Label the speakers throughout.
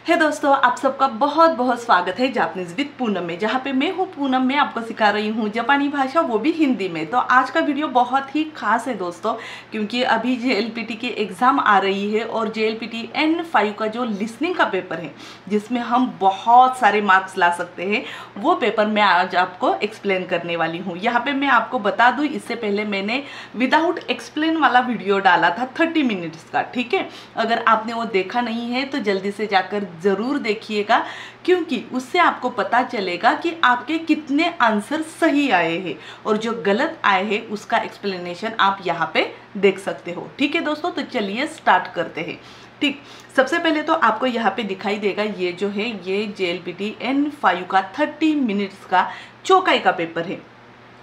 Speaker 1: हे दोस्तों, आप सबका बहुत बहुत स्वागत है जापानीज विद पूनम में, जहाँ पे मैं हूँ पूनम। मैं आपको सिखा रही हूँ जापानी भाषा, वो भी हिंदी में। तो आज का वीडियो बहुत ही खास है दोस्तों, क्योंकि अभी JLPT की एग्ज़ाम आ रही है और JLPT N5 का जो लिसनिंग का पेपर है, जिसमें हम बहुत सारे मार्क्स ला सकते हैं, वो पेपर मैं आज आपको एक्सप्लेन करने वाली हूँ। यहाँ पर मैं आपको बता दूँ, इससे पहले मैंने विदाउट एक्सप्लेन वाला वीडियो डाला था 30 मिनट्स का, ठीक है। अगर आपने वो देखा नहीं है तो जल्दी से जाकर ज़रूर देखिएगा, क्योंकि उससे आपको पता चलेगा कि आपके कितने आंसर सही आए हैं और जो गलत आए हैं उसका एक्सप्लेनेशन आप यहाँ पे देख सकते हो। ठीक है दोस्तों, तो चलिए स्टार्ट करते हैं। ठीक, सबसे पहले तो आपको यहाँ पे दिखाई देगा, ये जो है ये JLPT N5 का 30 मिनट्स का चौकाई का पेपर है।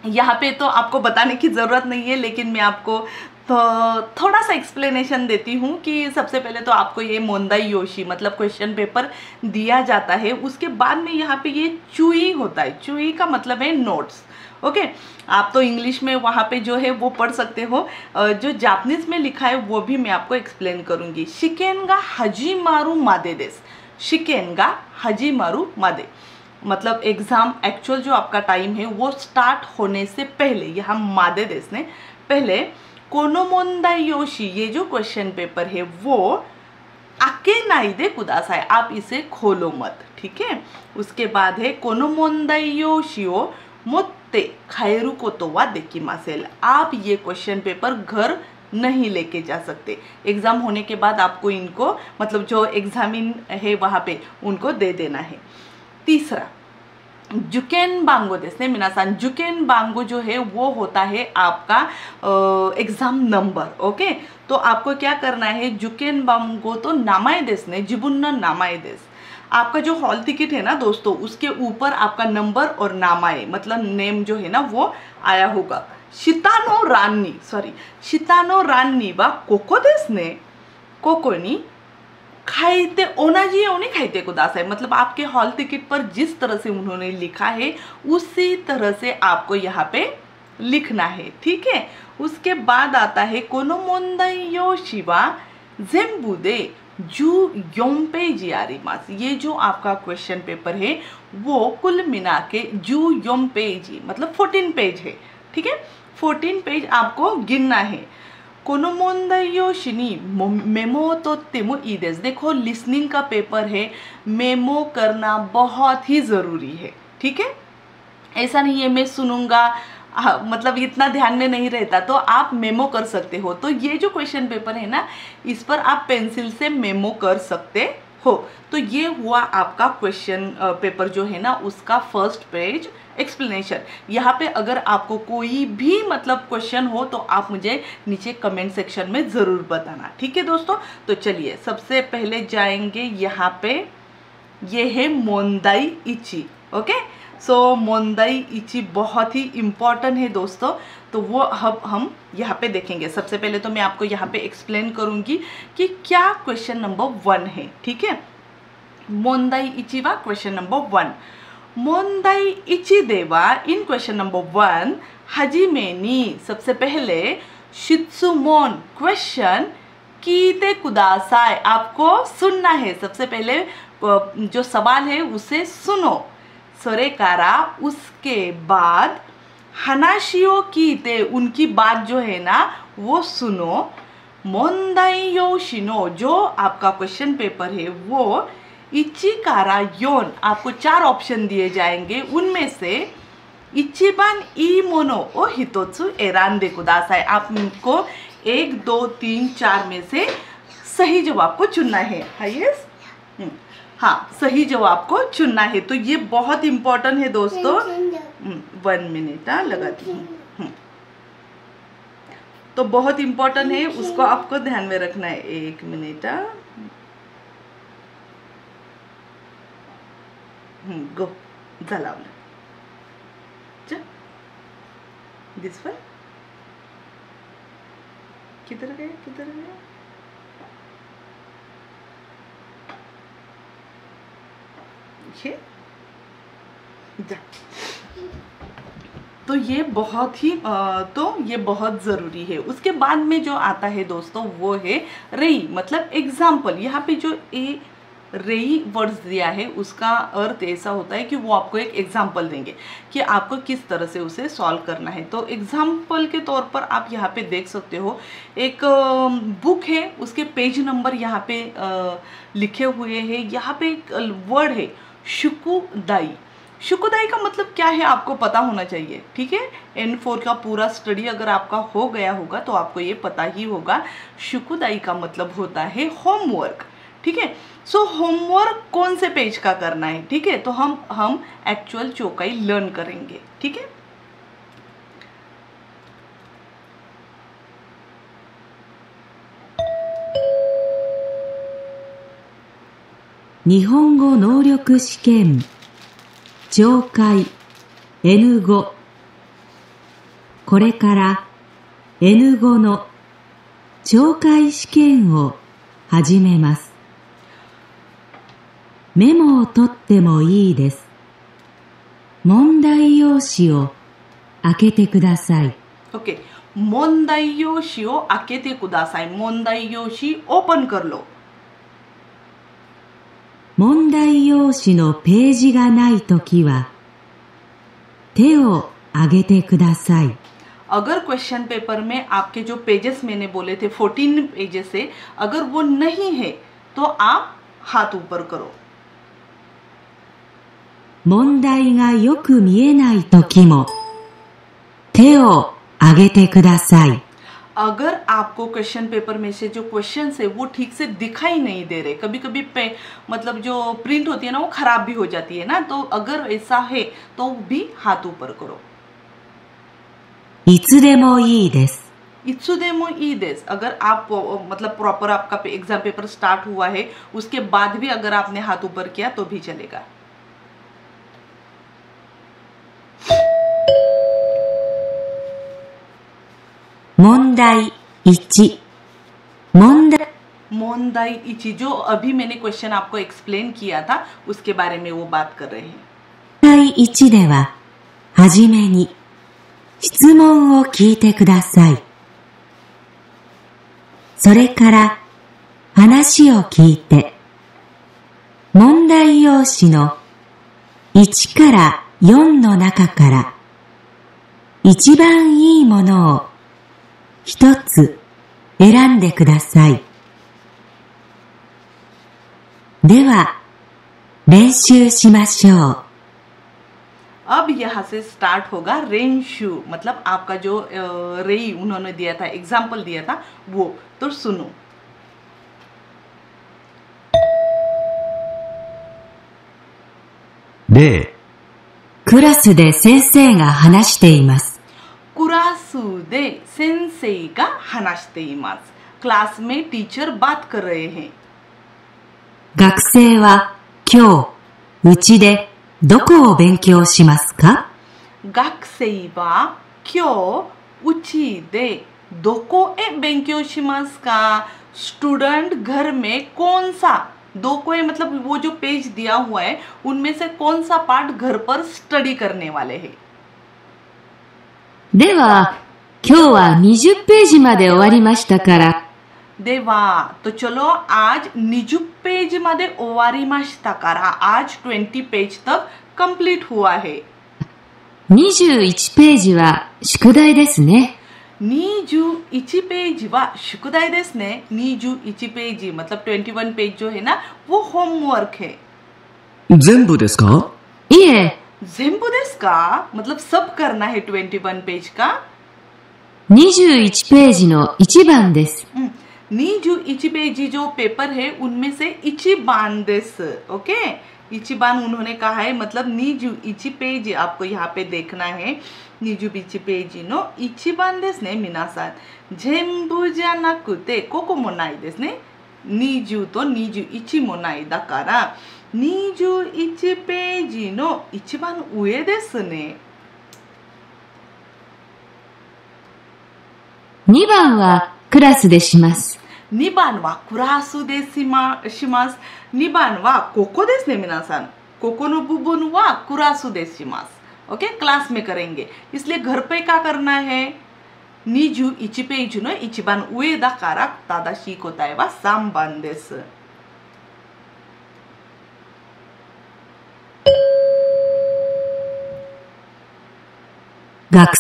Speaker 1: यहाँ पे तो आपको बताने की ज़रूरत नहीं है, लेकिन मैं आपको तो थोड़ा सा एक्सप्लेनेशन देती हूँ कि सबसे पहले तो आपको ये मोंदाई योशी मतलब क्वेश्चन पेपर दिया जाता है। उसके बाद में यहाँ पे ये चुई होता है। चुई का मतलब है नोट्स। ओके, आप तो इंग्लिश में वहाँ पे जो है वो पढ़ सकते हो, जो जापानीज में लिखा है वो भी मैं आपको एक्सप्लेन करूँगी। शिकेनगा हजीमारू मादे देस। शिकेनगा हजीमारू मादे मतलब एग्ज़ाम एक्चुअल जो आपका टाइम है वो स्टार्ट होने से पहले, यहाँ मादे देस ने पहले कोनो मोंदाई योशी, ये जो क्वेश्चन पेपर है वो आके नाई दे कुदासाई, आप इसे खोलो मत, ठीक है। उसके बाद है कोनो मोंदाई योशिओ मोत्ते खायरु कोतो वा देकिमासेल, आप ये क्वेश्चन पेपर घर नहीं लेके जा सकते। एग्ज़ाम होने के बाद आपको इनको मतलब जो एग्जामिन है वहाँ पे उनको दे देना है। तीसरा जुकेन बांगो देसने मिनासान। जुकेन बांगो जो है वो होता है आपका एग्ज़ाम नंबर। ओके, तो आपको क्या करना है, जुकेन बांगो तो नामाए देसने जिबुन्ना नामाए देस। आपका जो हॉल टिकट है ना दोस्तों, उसके ऊपर आपका नंबर और नामाए मतलब नेम जो है ना वो आया होगा। शितानो रान्नी वा कोको देसने, कोकोनी खाइते ओनाजी ओनी खाइते कुदासाई, मतलब आपके हॉल टिकट पर जिस तरह से उन्होंने लिखा है उसी तरह से आपको यहाँ पे लिखना है, ठीक है। उसके बाद आता है कोनो मोंदाई योशी वा ज़ेंबु जू योम्पेजी आरिमास। ये जो आपका क्वेश्चन पेपर है वो कुल मिला के जू योम्पेजी मतलब 14 पेज है, ठीक है। 14 पेज आपको गिनना है। कोनो मोंदाई योशिनी मेमो तो तेमो ईदेस। देखो, लिसनिंग का पेपर है, मेमो करना बहुत ही ज़रूरी है, ठीक है। ऐसा नहीं है मैं सुनूंगा मतलब इतना ध्यान में नहीं रहता, तो आप मेमो कर सकते हो। तो ये जो क्वेश्चन पेपर है ना, इस पर आप पेंसिल से मेमो कर सकते हो। तो ये हुआ आपका क्वेश्चन पेपर जो है ना उसका फर्स्ट पेज एक्सप्लेनेशन। यहाँ पे अगर आपको कोई भी मतलब क्वेश्चन हो तो आप मुझे नीचे कमेंट सेक्शन में ज़रूर बताना, ठीक है दोस्तों। तो चलिए सबसे पहले जाएंगे यहाँ पे, ये है मोंदाई इची। ओके, सो मोंदाई इची बहुत ही इम्पॉर्टेंट है दोस्तों, तो वो अब हम यहाँ पे देखेंगे। सबसे पहले तो मैं आपको यहाँ पे एक्सप्लेन करूँगी कि क्या क्वेश्चन नंबर 1 है, ठीक है। मोंदाई इची वा क्वेश्चन नंबर 1। मोंदाई इची देवा इन क्वेश्चन नंबर 1 हजीमे नी, सबसे पहले शित्सुमोन क्वेश्चन कीते कुदासाई, आपको सुनना है। सबसे पहले जो सवाल है उसे सुनो। सोरेकारा, उसके बाद हनाशियो कीते, उनकी बात जो है ना वो सुनो। मोंदाई योशिनो, जो आपका क्वेश्चन पेपर है वो इचिकारा योन, आपको 4 ऑप्शन दिए जाएंगे, उनमें से इचिबान ई मोनो ओ हितोत्सु एरांदे कुदासाई, आपको 1 2 3 4 में से सही जवाब को चुनना है। हाईएस्ट हाँ, सही जवाब को चुनना है। तो ये बहुत इम्पोर्टेंट है दोस्तों। 1 मिनट लगाती हूँ। तो बहुत इम्पोर्टेंट है, उसको आपको ध्यान में रखना है। 1 मिनट। गो झालावलं। दिस वन किधर गया? ये जा। तो ये बहुत ही ये बहुत ज़रूरी है। उसके बाद में जो आता है दोस्तों वो है रई मतलब एग्जाम्पल। यहाँ पे जो रेई वर्ड्स दिया है उसका अर्थ ऐसा होता है कि वो आपको एक एग्जाम्पल देंगे कि आपको किस तरह से उसे सॉल्व करना है। तो एग्जाम्पल के तौर पर आप यहाँ पे देख सकते हो, एक बुक है, उसके पेज नंबर यहाँ पे लिखे हुए हैं। यहाँ पे एक वर्ड है शुकुदाई। शुकुदाई का मतलब क्या है आपको पता होना चाहिए, ठीक है। N4 का पूरा स्टडी अगर आपका हो गया होगा तो आपको ये पता ही होगा। शुकुदाई का मतलब होता है होमवर्क, ठीक है। सो होमवर्क कौन से पेज का करना है, ठीक है। तो हम एक्चुअल चौकाई लर्न करेंगे, ठीक है।
Speaker 2: निहोंगो नोरyoku shiken 懲戒 N5 これから N5 の懲戒試験を始めます。メモを取ってもいいです。問題用紙を開けてください。
Speaker 1: ओके, 問題用紙を開けてください。問題用紙ओपन कर लो。
Speaker 2: 問題用紙のページがないときは手を挙げてください。
Speaker 1: अगर क्वेश्चन पेपर में आपके जो पेजेस मैंने बोले थे 14 पेजेस से, अगर वो नहीं है तो आप हाथ ऊपर करो।
Speaker 2: 問題がよく見えないときも手を挙げてください。
Speaker 1: अगर आपको क्वेश्चन पेपर में से जो क्वेश्चन है वो ठीक से दिखाई नहीं दे रहे, कभी कभी मतलब जो प्रिंट होती है ना वो खराब भी हो जाती है ना, तो अगर ऐसा है तो भी हाथ ऊपर करो।
Speaker 2: いつでもいいです。
Speaker 1: इत्सुदेमो ई देस, अगर आप मतलब प्रॉपर आपका एग्जाम पेपर स्टार्ट हुआ है उसके बाद भी अगर आपने हाथ ऊपर किया तो भी चलेगा।
Speaker 2: 問題 1
Speaker 1: मोंदाई इची, जो अभी मैंने क्वेश्चन आपको एक्सप्लेन किया था उसके बारे में वो बात कर रहे हैं।
Speaker 2: 問題1でははじめに質問を聞いてください。それから話を聞いて問題用紙の1から4の中から一番いいものを一つ選んでください。では練習しましょう。
Speaker 1: अब यहाँ से स्टार्ट होगा रेंशु, मतलब आपका जो रेई उन्होंने दिया था, एग्जाम्पल दिया था वो, तो सुनो।
Speaker 2: 例、クラスで先生が話しています。
Speaker 1: クラスで先生が話しています。क्लास में टीचर बात कर रहे हैं।
Speaker 2: 学生は今日うちでどこを勉強しますか？
Speaker 1: 学生は今日うちでどこへ勉強しますか? स्टूडेंट घर में कौन सा, दो को मतलब वो जो पेज दिया हुआ है उनमें से कौन सा पार्ट घर पर स्टडी करने वाले हैं।
Speaker 2: では今日は20ページまで終わりましたから。
Speaker 1: では、तो चलो आज 20 पेज मध्ये ओवारिमाशिता करा, आज 20 पेज तक कंप्लीट हुआ है।
Speaker 2: 21ページは宿題ですね。
Speaker 1: 21ページは宿題ですね。21ページमतलब 21 पेज जो है ना वो होमवर्क है।
Speaker 3: 全部ですか?
Speaker 2: いえ、
Speaker 1: 全部ですか? मतलब सब करना है 21 पेज का।
Speaker 2: 21ページの1番です。
Speaker 1: 21ページजो पेपर है उनमें से इचिबान देस, ओके। इचिबान उन्होंने कहा है, मतलब 21ページआपको यहाँ पे देखना है। 21ページの1番ですね、皆さん。全部じゃなくてここもないですね。20と21もないだから21ページの一番上ですね。
Speaker 2: 2番はクラスでします。
Speaker 1: 2番はクラスでします。2番はここですね、皆さん。ここの部分はクラスでします。ओके, क्लास में करेंगे, इसलिए घर पे क्या करना है? 21ページの一番上だから正しい答えは3番です。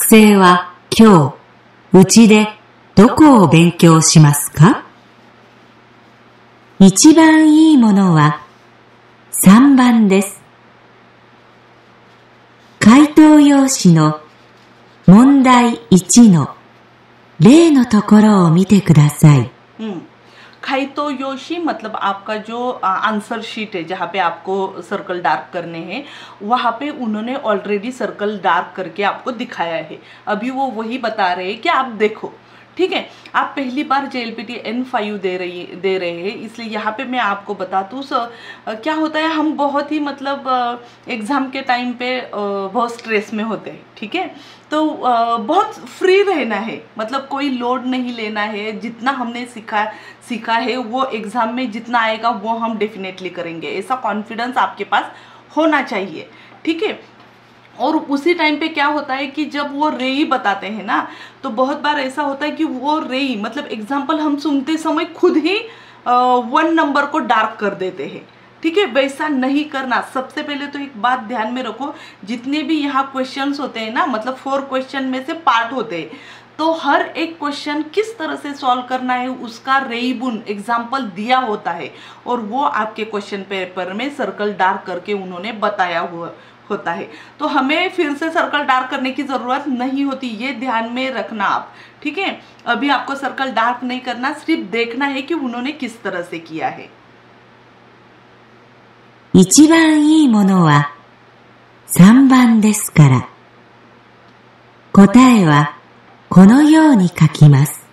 Speaker 2: 生は今日、うちでどこを勉強しますか？一番いいものは3番です。回答用紙の問題1の例のところを見てください。
Speaker 1: खाइतो योशी मतलब आपका जो आंसर शीट है जहाँ पे आपको सर्कल डार्क करने हैं, वहाँ पे उन्होंने ऑलरेडी सर्कल डार्क करके आपको दिखाया है। अभी वो वही बता रहे हैं कि आप देखो, ठीक है। आप पहली बार JLPT N5 दे रहे हैं, इसलिए यहाँ पे मैं आपको बता दूँ क्या होता है, हम बहुत ही मतलब एग्ज़ाम के टाइम पे बहुत स्ट्रेस में होते हैं, ठीक है। तो बहुत फ्री रहना है, मतलब कोई लोड नहीं लेना है। जितना हमने सीखा है वो एग्ज़ाम में जितना आएगा वो हम डेफिनेटली करेंगे, ऐसा कॉन्फिडेंस आपके पास होना चाहिए, ठीक है। और उसी टाइम पे क्या होता है कि जब वो रेई बताते हैं ना, तो बहुत बार ऐसा होता है कि वो रेई मतलब एग्जाम्पल हम सुनते समय खुद ही 1 नंबर को डार्क कर देते हैं, ठीक है। वैसा नहीं करना। सबसे पहले तो एक बात ध्यान में रखो, जितने भी यहाँ क्वेश्चंस होते हैं ना, मतलब 4 क्वेश्चन में से पार्ट होते हैं, तो हर एक क्वेश्चन किस तरह से सॉल्व करना है उसका रेईबुन एग्जाम्पल दिया होता है, और वो आपके क्वेश्चन पेपर में सर्कल डार्क करके उन्होंने बताया हुआ होता है। तो हमें फिर से सर्कल डार्क करने की ज़रूरत नहीं होती, ये ध्यान में रखना आप, ठीक है। अभी आपको सर्कल डार्क नहीं करना, सिर्फ देखना है कि उन्होंने किस तरह से किया है।
Speaker 2: 一番いいものは3番ですから、答えはこのように書きます。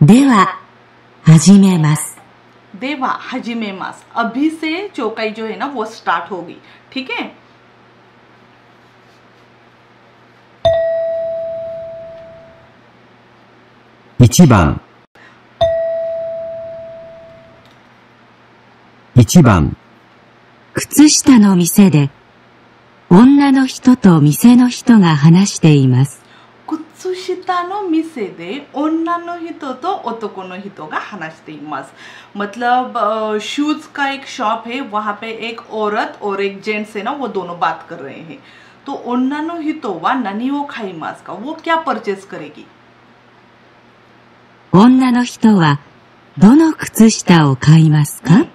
Speaker 2: では、始めます。
Speaker 1: देवा हजिमे मास, अभी से चौकाई जो है ना वो स्टार्ट होगी, ठीक है।
Speaker 3: 一番
Speaker 2: 靴下の店で女の人と店の人が話しています。
Speaker 1: कुत्सुशिता नो मिसे दे ओन्ना नो हितो तो ओतोको नो हितो का हानाश्ते इमास, मतलब शूज का एक शॉप है, वहाँ पे एक औरत और एक जेंट्स है ना, वो दोनों बात कर रहे हैं। तो ओन्ना नो हितो वा ननी वो खाईमास का, वो क्या परचेस करेगी?
Speaker 2: 女の人はどの靴下を買いますか？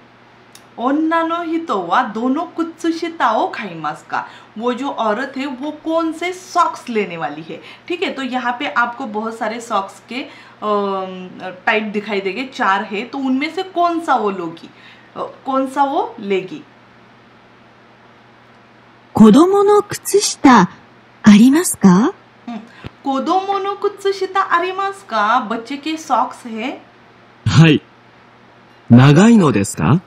Speaker 1: ओन्ना नो हितो वा दोनों कुत्सुशिता ओ खाईमास का, वो जो औरत है वो कौन से सॉक्स लेने वाली है, ठीक है। तो यहाँ पे आपको बहुत सारे सॉक्स के टाइप दिखाई देंगे, 4 है, तो उनमें से कौन सा वो लोगी, कौन सा वो लेगी?
Speaker 2: 子供の靴下ありますか?
Speaker 1: कोदोमो नो कुत्सुशिता आरिमास का, बच्चे के सॉक्स है।
Speaker 3: はい。長いのですか?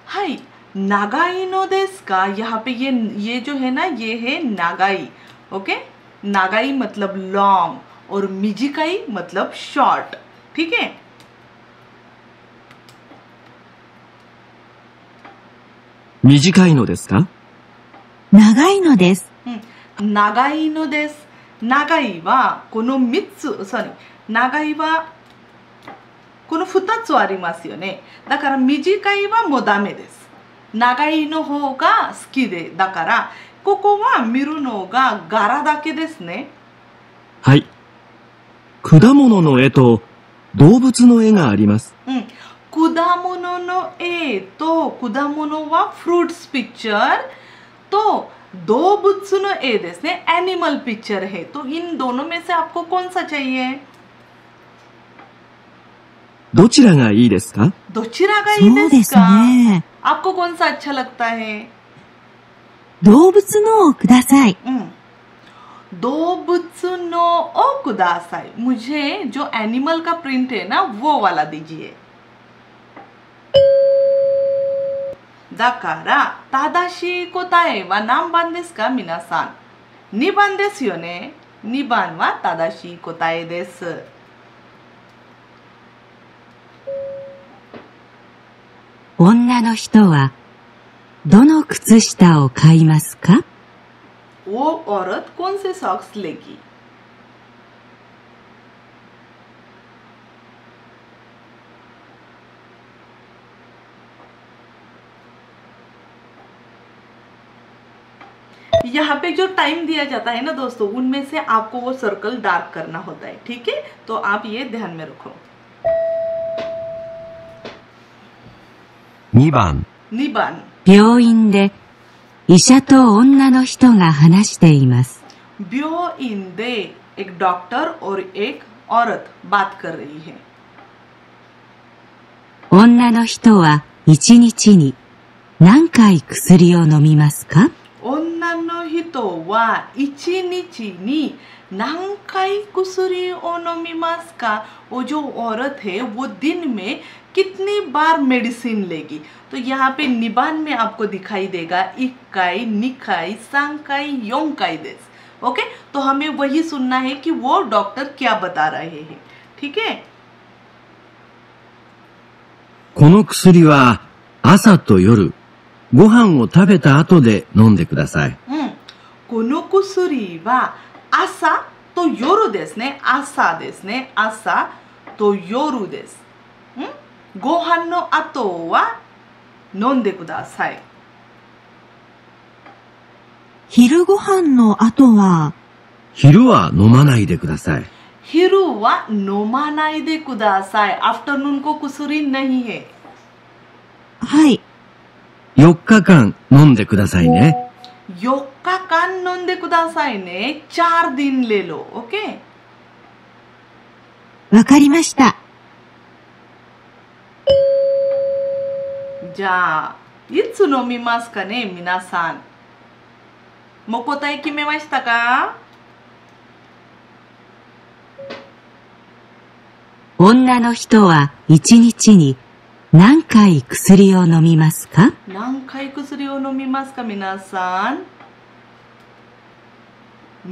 Speaker 1: हाई नागाई नो देस का, यहाँ पे ये जो है ना, ये है नागाई, ओके। नागाई मतलब लॉन्ग और मिजिकाई मतलब शॉर्ट, ठीक है।
Speaker 3: 短いのですか?
Speaker 2: 長いのです。
Speaker 1: 長いのです。長いはこの3つ、長いはこの2つありますよね。だから短いはもうダメです。長いの方が好きで、だからここは見るのが柄だけですね。
Speaker 3: はい。果物の絵と動物の絵があります。
Speaker 1: 果物の絵と、果物はフルーツピクチャーと動物の絵ですね、エニマルピクチャーहै। तो इन दोनों में से आपको कौन सा चाहिए?
Speaker 3: どちらがいいですか?
Speaker 1: どちらがいいですか? आपको कौन सा अच्छा लगता है?
Speaker 2: 動物のをください。
Speaker 1: 動物のをください। मुझे जो एनिमल का प्रिंट है ना वो वाला दीजिए। だから正しい答えは何番ですか皆さん。2番ですよね。2番は正しい答えです。
Speaker 2: 女の人はどの靴下を買いますか?
Speaker 1: वो औरत कौन से सॉक्स लेगी? यहाँ पे जो टाइम दिया जाता है ना दोस्तों, उनमें से आपको वो सर्कल डार्क करना होता है, ठीक है? तो आप ये ध्यान में रखो।
Speaker 3: 2番
Speaker 1: 2番
Speaker 2: 病院で医者と女の人が話しています。
Speaker 1: ब्योइन दे एक डॉक्टर और एक औरत बात कर रही है।
Speaker 2: 女の人は1日に何回薬を飲みますか？
Speaker 1: 女の人は1日に何回薬を飲みますか? वो जो औरत है वो दिन में कितनी बार मेडिसिन लेगी? तो यहाँ पे निबान में आपको दिखाई देगा इक्काई, निकाई, सांकाई, योंकाई देस। ओके, तो हमें वही सुनना है कि वो डॉक्टर क्या बता रहे हैं, ठीक है?
Speaker 3: この薬は朝と夜、ご飯を食べた後で飲んでください。
Speaker 1: この薬は朝と夜ですね。朝ですね。朝と夜です。ご飯の後は飲んでください。
Speaker 4: 昼ご飯の後は、
Speaker 3: 昼は飲まないでください。
Speaker 1: 昼は飲まないでください。आफ्टरनून को कुसुरी नहीं है।
Speaker 4: はい、
Speaker 3: 4日間飲んでくださいね。
Speaker 1: 4日間飲んでくださいね。4 दिन ले लो, ओके?
Speaker 4: わかりました。
Speaker 1: じゃあ、いつ飲みますかね、皆さん。もう答え決めましたか？
Speaker 2: 女の人は1日に何回薬を飲みますか？
Speaker 1: 何回薬を飲みますか、皆さん。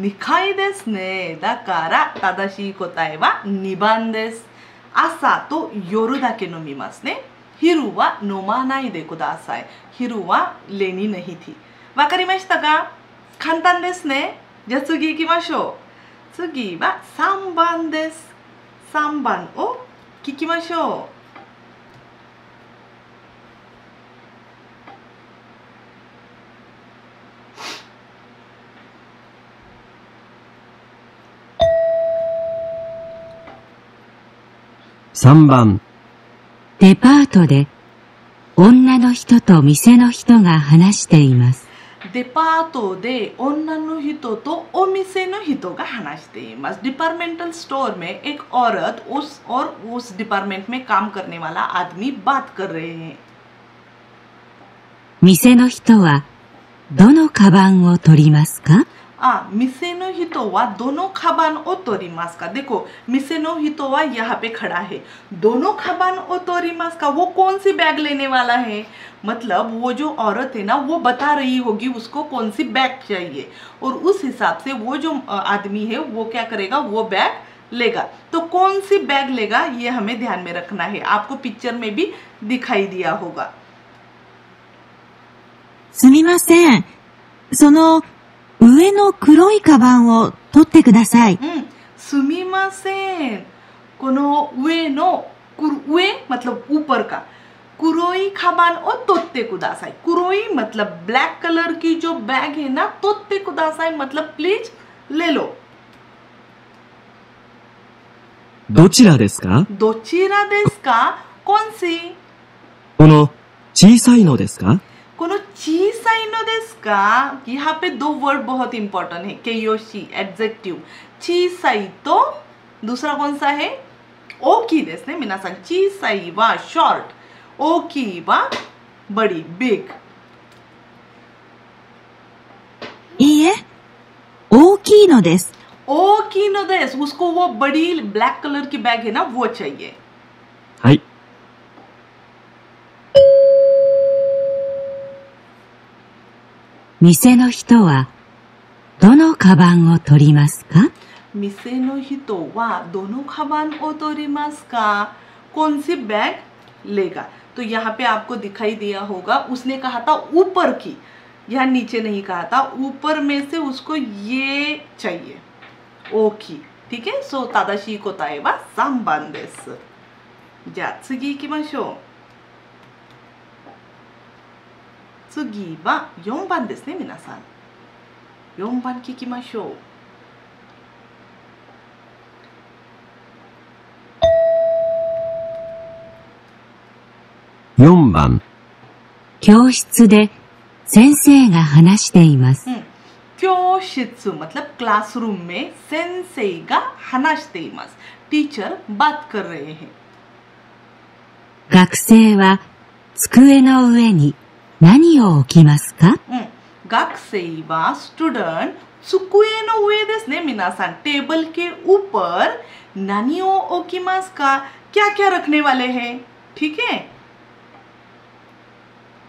Speaker 1: 2回ですね。だから正しい答えは2番です。朝と夜だけ飲みますね。昼は飲まないでください。昼はलेनी नहीं थी。わかりましたか？簡単ですね。じゃあ次行きましょう。次は3番です。3番を聞きましょう。
Speaker 3: 3番
Speaker 2: デパートで女の人と店の人が話しています。
Speaker 1: デパートで女の人とお店の人が話しています。डिपार्टमेंटल स्टोर में एक औरत उस डिपार्टमेंट में काम करने वाला आदमी बात कर रहे हैं।
Speaker 2: 店の人はどのカバンを取りますか？
Speaker 1: 店の人はどのカバンを取りますか? देखो, 店の人はयहाँ पे खड़ा है। दोनों काबान ओ तोरी मास का, वो कौन सी बैग लेने वाला है? मतलब वो जो औरत है ना, वो बता रही होगी उसको कौन सी बैग चाहिए और उस हिसाब से वो जो आदमी है वो क्या करेगा, वो बैग लेगा। तो कौन सी बैग लेगा ये हमें ध्यान में रखना है। आपको पिक्चर में भी दिखाई दिया होगा।
Speaker 4: すみません。その上の黒いカバンを取ってください。
Speaker 1: すみません。この上の上मतलब ऊपर का कुरोई खाबान और तोत्ते कुदासाई। कुरोई मतलब ब्लैक कलर की जो बैग है ना, तोत्ते कुदासाई मतलब प्लीज ले लो।
Speaker 3: どちらですか？
Speaker 1: どちらですか? कौन सी?
Speaker 3: この小さいのですか？
Speaker 1: この小さいのですか? यहाँ पे दो वर्ड बहुत इंपॉर्टेंट है। केयोशी एडजेक्टिव। 小さいとदूसरा कौन सा है? 大きいですね皆さん。小さいは short、大きいはबड़ी big。
Speaker 4: いいえ、大きいのです。
Speaker 1: 大きいのです。उसको वो बड़ी ब्लैक कलर की बैग है ना, वो चाहिए।
Speaker 3: はい。
Speaker 2: 店の人はどのカバンを取りますか？
Speaker 1: 店の人はどのカバンを取りますか? कौन सी बैग लेगा? तो यहाँ पे आपको दिखाई दिया होगा, उसने कहा था ऊपर की, यहाँ नीचे नहीं कहा था। ऊपर में से उसको ये चाहिए, ओकी। ठीक है, सो तादाशी कोताए वा 3番です。じゃあ次行きましょう。次は4番ですね皆さん。4番聞きましょう。
Speaker 3: 4番、
Speaker 2: 教室で先生が話しています。
Speaker 1: 教室मतलब क्लासरूम में सेंसेईが話しています。टीचर बात कर रहे हैं。
Speaker 2: 学生は机の上に何を置きますか？
Speaker 1: 学生はस्टूडेंट机の上ですね皆さん。टेबल के ऊपर 何を置きますか? क्या क्या रखने वाले हैं? ठीक है।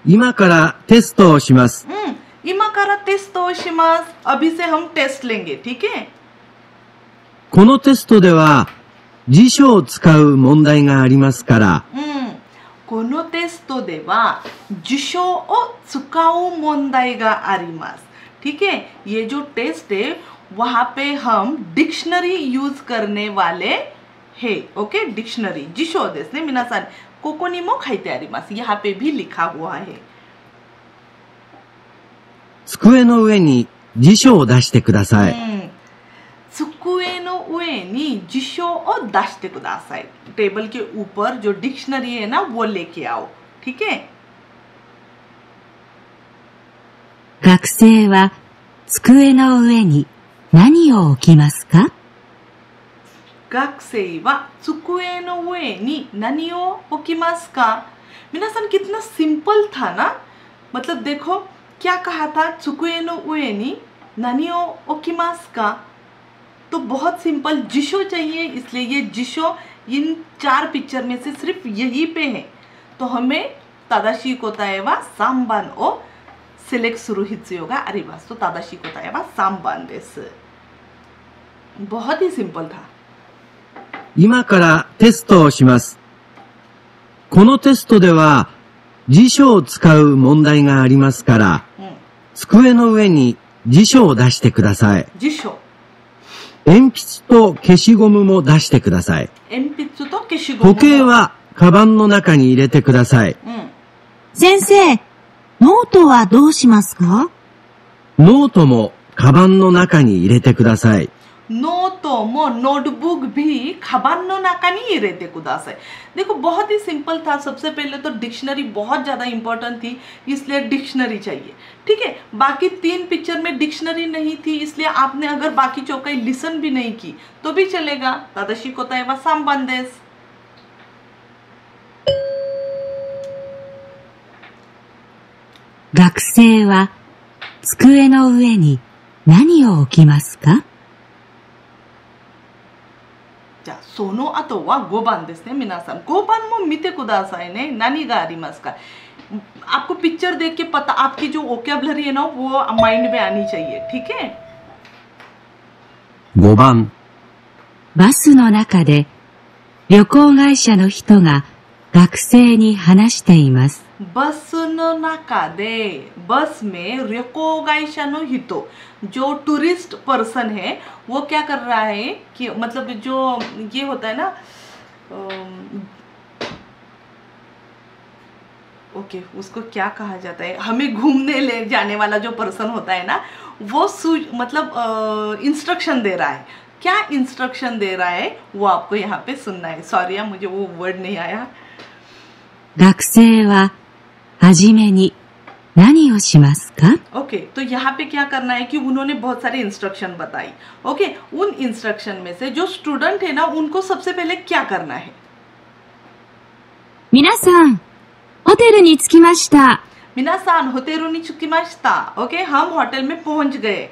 Speaker 3: 今からテストをします。
Speaker 1: 今からテストをします。अभी से हम टेस्ट लेंगे, ठीक है।
Speaker 3: このテストでは辞書を使う問題がありますから。
Speaker 1: このテストでは辞書を使う問題があります。ठीक है। ये जो टेस्ट है वहाँ पे हम डिक्शनरी यूज करने वाले हैं। ओके, डिक्शनरी 辞書ですね皆さん。ここにも書いてあります。यहाँ पे भी लिखा हुआ है。
Speaker 3: 机の上に辞書を出してください。
Speaker 1: 机の上に辞書を出してください。टेबल के ऊपर जो डिक्शनरी है ना वो लेके आओ, ठीक है।
Speaker 2: 学生は机の上に何を置きますか？
Speaker 1: 学生は机の上に何を置きますか?皆さん कितना सिंपल था ना। मतलब देखो क्या कहा था, 机の上に何を置きますか? तो बहुत सिंपल, जिशो चाहिए इसलिए ये जिशो इन 4 पिक्चर में से सिर्फ यही पे है। तो हमें तादाशी कोताए वा 3番をセレクトする必要があります。と正しい答えは3番です。बहुत ही सिंपल था。
Speaker 3: 今からテストをします。このテストでは辞書を使う問題がありますから、机の上に辞書を出してください。
Speaker 1: 辞書。
Speaker 3: 鉛筆と消しゴムも出してください。
Speaker 1: 鉛筆と消しゴムも。
Speaker 3: 時計はカバンの中に入れてください。
Speaker 4: 先生、ノートはどうしますか？
Speaker 3: ノートもカバンの中に入れてください。
Speaker 1: ノートもनोटबुक भी काबानの中に入れてください。देखो बहुत ही सिंपल था। सबसे पहले तो डिक्शनरी बहुत ज्यादा इंपॉर्टेंट थी, इसलिए डिक्शनरी चाहिए, ठीक है। बाकी 3 पिक्चर में डिक्शनरी नहीं थी, इसलिए आपने अगर बाकी चौकाई लिसन भी नहीं की तो भी चलेगा। तादाशी कोताए वा 3番です。
Speaker 2: 学生は机の上に何を置きますか？
Speaker 1: じゃあその後は5番ですね皆さん。5番も見てくださいね。何がありますか? आपको पिक्चर देख के पता, आपकी जो वोकैबुलरी है ना वो माइंड में आनी चाहिए, ठीक है।
Speaker 3: 5番、
Speaker 2: バスの中で旅行会社の人が学生に話しています。
Speaker 1: बसの中で बस में 旅行会社の人, जो टूरिस्ट पर्सन है वो क्या कर रहा है कि मतलब जो ये होता है ना, ओके उसको क्या कहा जाता है, हमें घूमने ले जाने वाला जो पर्सन होता है ना वो मतलब इंस्ट्रक्शन दे रहा है। क्या इंस्ट्रक्शन दे रहा है वो आपको यहाँ पे सुनना है। सॉरी मुझे वो वर्ड नहीं आया।
Speaker 2: 学生ははじめに何をしますか?
Speaker 1: ओके तो यहाँ पे क्या करना है कि उन्होंने बहुत सारे इंस्ट्रक्शन बताई। ओके उन इंस्ट्रक्शन में से जो स्टूडेंट है ना उनको सबसे पहले क्या करना है?
Speaker 4: 皆さん、ホテルに着きました。
Speaker 1: 皆さん、ホテルに着きました。ओके हम होटल में पहुंच गए।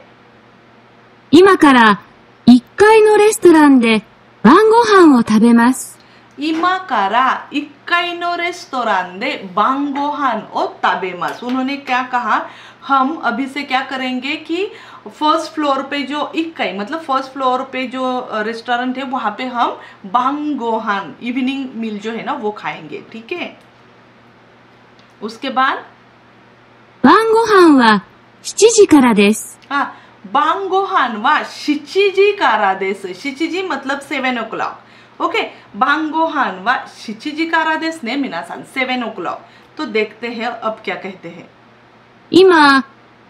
Speaker 4: 今から1階のレストランで晩ご飯を食べます。
Speaker 1: 今から1階のレストランで晩ご飯を食べます。उन्होंने क्या कहा, हम अभी से क्या करेंगे कि फर्स्ट फ्लोर पे जो 1階 मतलब फर्स्ट फ्लोर पे जो रेस्टोरेंट है वहाँ पे हम बांगोहान इवनिंग मील जो है ना वो खाएंगे, ठीक है। उसके बाद
Speaker 4: 晩ご飯は7時からです。
Speaker 1: 晩ご飯は7時からです。7時 मतलब 7 o'clock। ओके晩ご飯は7時からですね皆さん。7 o'clock। तो देखते हैं अब क्या कहते हैं।
Speaker 4: 今、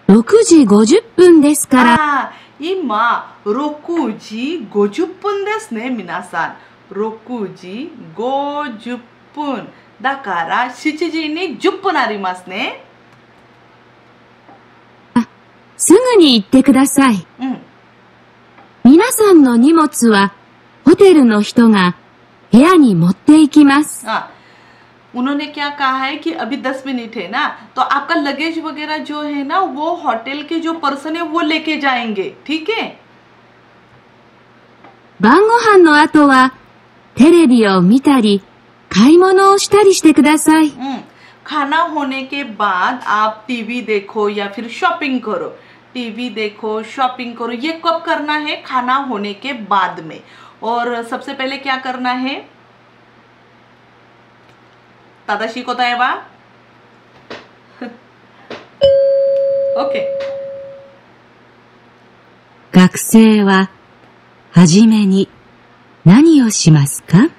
Speaker 4: 6時50分ですから。
Speaker 1: あ、今、6時50分ですね、皆さん。6時50分。だから、7時に10分ありますね。
Speaker 4: すぐに行ってください。皆さんの荷物は、ホテルの人が部屋に持って行きます。
Speaker 1: उन्होंने क्या कहा है कि अभी 10 मिनट है ना, तो आपका लगेज वगैरह जो है ना वो होटल के जो पर्सन है वो लेके जाएंगे, ठीक है।
Speaker 4: 晩ご飯の後はテレビを見たり買い物をしたりしてください。
Speaker 1: खाना होने के बाद आप टीवी देखो या फिर शॉपिंग करो। टीवी देखो, शॉपिंग करो, ये कब करना है? खाना होने के बाद में। और सबसे पहले क्या करना है? तादाशी को बताएगा। ओके।
Speaker 2: 学生ははじめに何をしますか?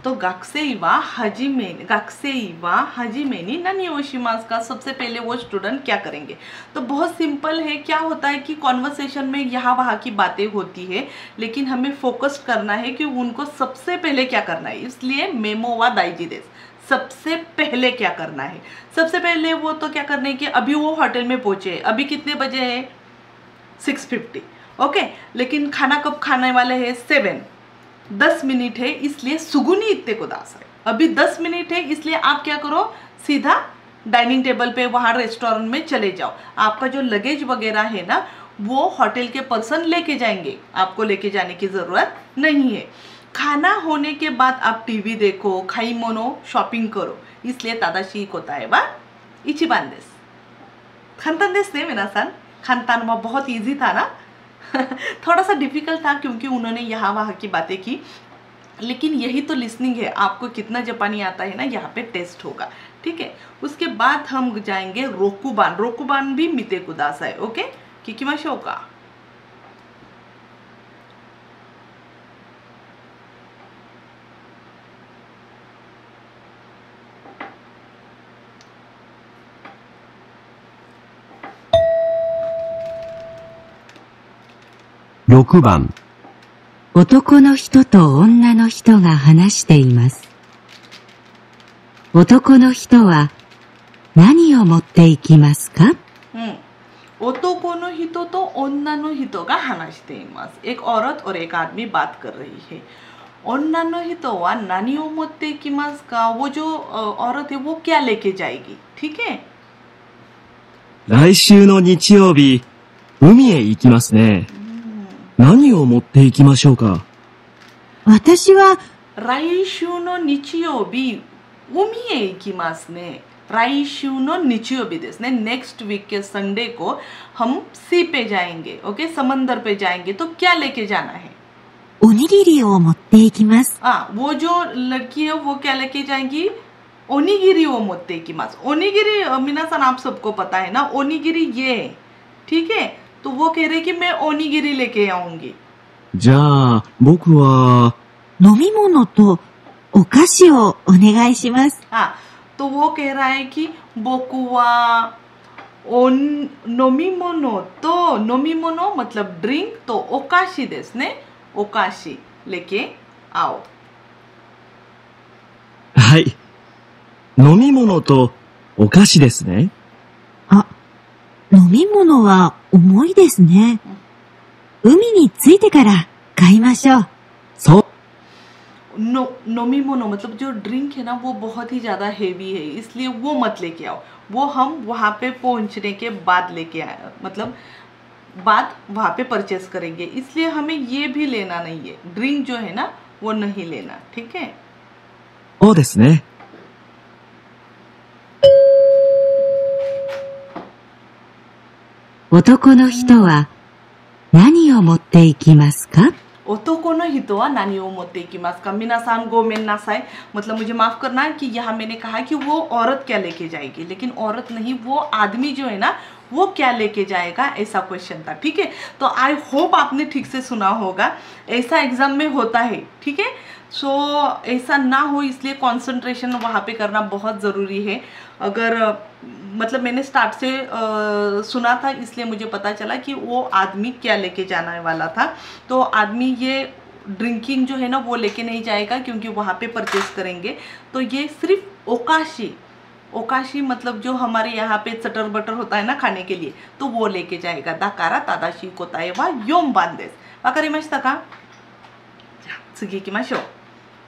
Speaker 1: तो学生ははじめに何をしますか? सबसे पहले वो स्टूडेंट क्या करेंगे? तो बहुत सिंपल है। क्या होता है कि कॉन्वर्सेशन में यहाँ वहाँ की बातें होती है, लेकिन हमें फोकस करना है कि उनको सबसे पहले क्या करना है। इसलिए मेमो वा दाइजी देस, सबसे पहले क्या करना है? सबसे पहले वो तो क्या करने की, अभी वो होटल में पहुंचे, अभी कितने बजे है? 6:50, ओके। लेकिन खाना कब खाने वाले हैं? 7, 10 मिनट है, इसलिए सुगुनी इत्ते को दास है। अभी 10 मिनट है, इसलिए आप क्या करो, सीधा डाइनिंग टेबल पे वहाँ रेस्टोरेंट में चले जाओ। आपका जो लगेज वगैरह है ना वो होटल के पर्सन लेके जाएंगे, आपको लेके जाने की ज़रूरत नहीं है। खाना होने के बाद आप टीवी देखो, खाई मोनो, शॉपिंग करो, इसलिए तादाशी होता है वा इचिबान देस। खानतान देस ने मिनासान, खानतान में बहुत इजी था ना। थोड़ा सा डिफिकल्ट था क्योंकि उन्होंने यहाँ वहाँ की बातें की, लेकिन यही तो लिसनिंग है। आपको कितना जापानी आता है ना यहाँ पे टेस्ट होगा, ठीक है। उसके बाद हम जाएंगे रोकुबान। रोकुबान भी मिते कुदासा है, ओके। किकिमाशो का
Speaker 3: 6番。
Speaker 2: 男の人と女の人が話しています。男の人は何を持っていきますか?
Speaker 1: 男の人と女の人が話しています。एक औरत और एक आदमी बात कर रही है। 女の人は何を持っていきますか? वो जो औरत है वो क्या लेके जाएगी, ठीक है।
Speaker 5: 来週の日曜日、海へ行きますね。何を持っていきましょうか。
Speaker 4: 私は
Speaker 1: 来週の日曜日、海へ行きますね。来週の日曜日ですね। नेक्स्ट वीक के संडे को हम सी पे जाएंगे, ओके, समंदर पे जाएंगे। तो क्या लेके जाना है?
Speaker 4: おにぎりを持っていきます。
Speaker 1: वो जो लड़की है वो क्या लेके जाएंगी? ओनिगिरी वो मोत्ते की मास। ओनिगिरी मिनासान आप सबको पता है ना, ओनिगिरी ये है, ठीक है। तो वो कह रहे कि मैं ओनिगिरी लेके आऊंगी।
Speaker 5: じゃあ、僕は
Speaker 4: 飲み物とお菓子をお願いします。
Speaker 1: तो वो कह रहा है कि बोकुवा नोमिमोनो, तो नोमिमोनो मतलब ड्रिंक, तो ओकाशी देस ने, ओकाशी लेके आओ।
Speaker 5: はい。飲み物とお菓子ですね。
Speaker 4: 飲み物は重いですね。海に着いてから買いましょう。
Speaker 5: そう。
Speaker 1: नोमिमोनो मतलब जो ड्रिंक है ना वो बहुत ही ज़्यादा हेवी है, इसलिए वो मत लेके आओ। वो हम वहाँ पे पहुँचने के बाद लेके आए, मतलब बाद वहाँ पे परचेस करेंगे, इसलिए हमें ये भी लेना नहीं है। ड्रिंक जो है ना वो नहीं लेना, ठीक है।
Speaker 5: そうですね。
Speaker 2: 男の人は何を持っていきますか?
Speaker 1: 男の人は何を持っていきますか? मिनासान गो मेन नासाई, मतलब मुझे माफ करना कि यहाँ मैंने कहा कि वो औरत क्या लेके जाएगी, लेकिन औरत नहीं, वो आदमी जो है ना वो क्या लेके जाएगा, ऐसा क्वेश्चन था, ठीक है। तो आई होप आपने ठीक से सुना होगा, ऐसा एग्जाम में होता है, ठीक है। सो ऐसा ना हो इसलिए कंसंट्रेशन वहाँ पे करना बहुत ज़रूरी है। अगर मतलब मैंने स्टार्ट से सुना था इसलिए मुझे पता चला कि वो आदमी क्या लेके जाने वाला था। तो आदमी ये ड्रिंकिंग जो है ना वो लेके नहीं जाएगा क्योंकि वहाँ पे परचेस करेंगे। तो ये सिर्फ ओकाशी, ओकाशी मतलब जो हमारे यहाँ पे चटर बटर होता है ना खाने के लिए, तो वो लेके जाएगा। दाकारा तादाशी कोताए वा योम बांदेस वाकारिमाशिता का।次行きましょう。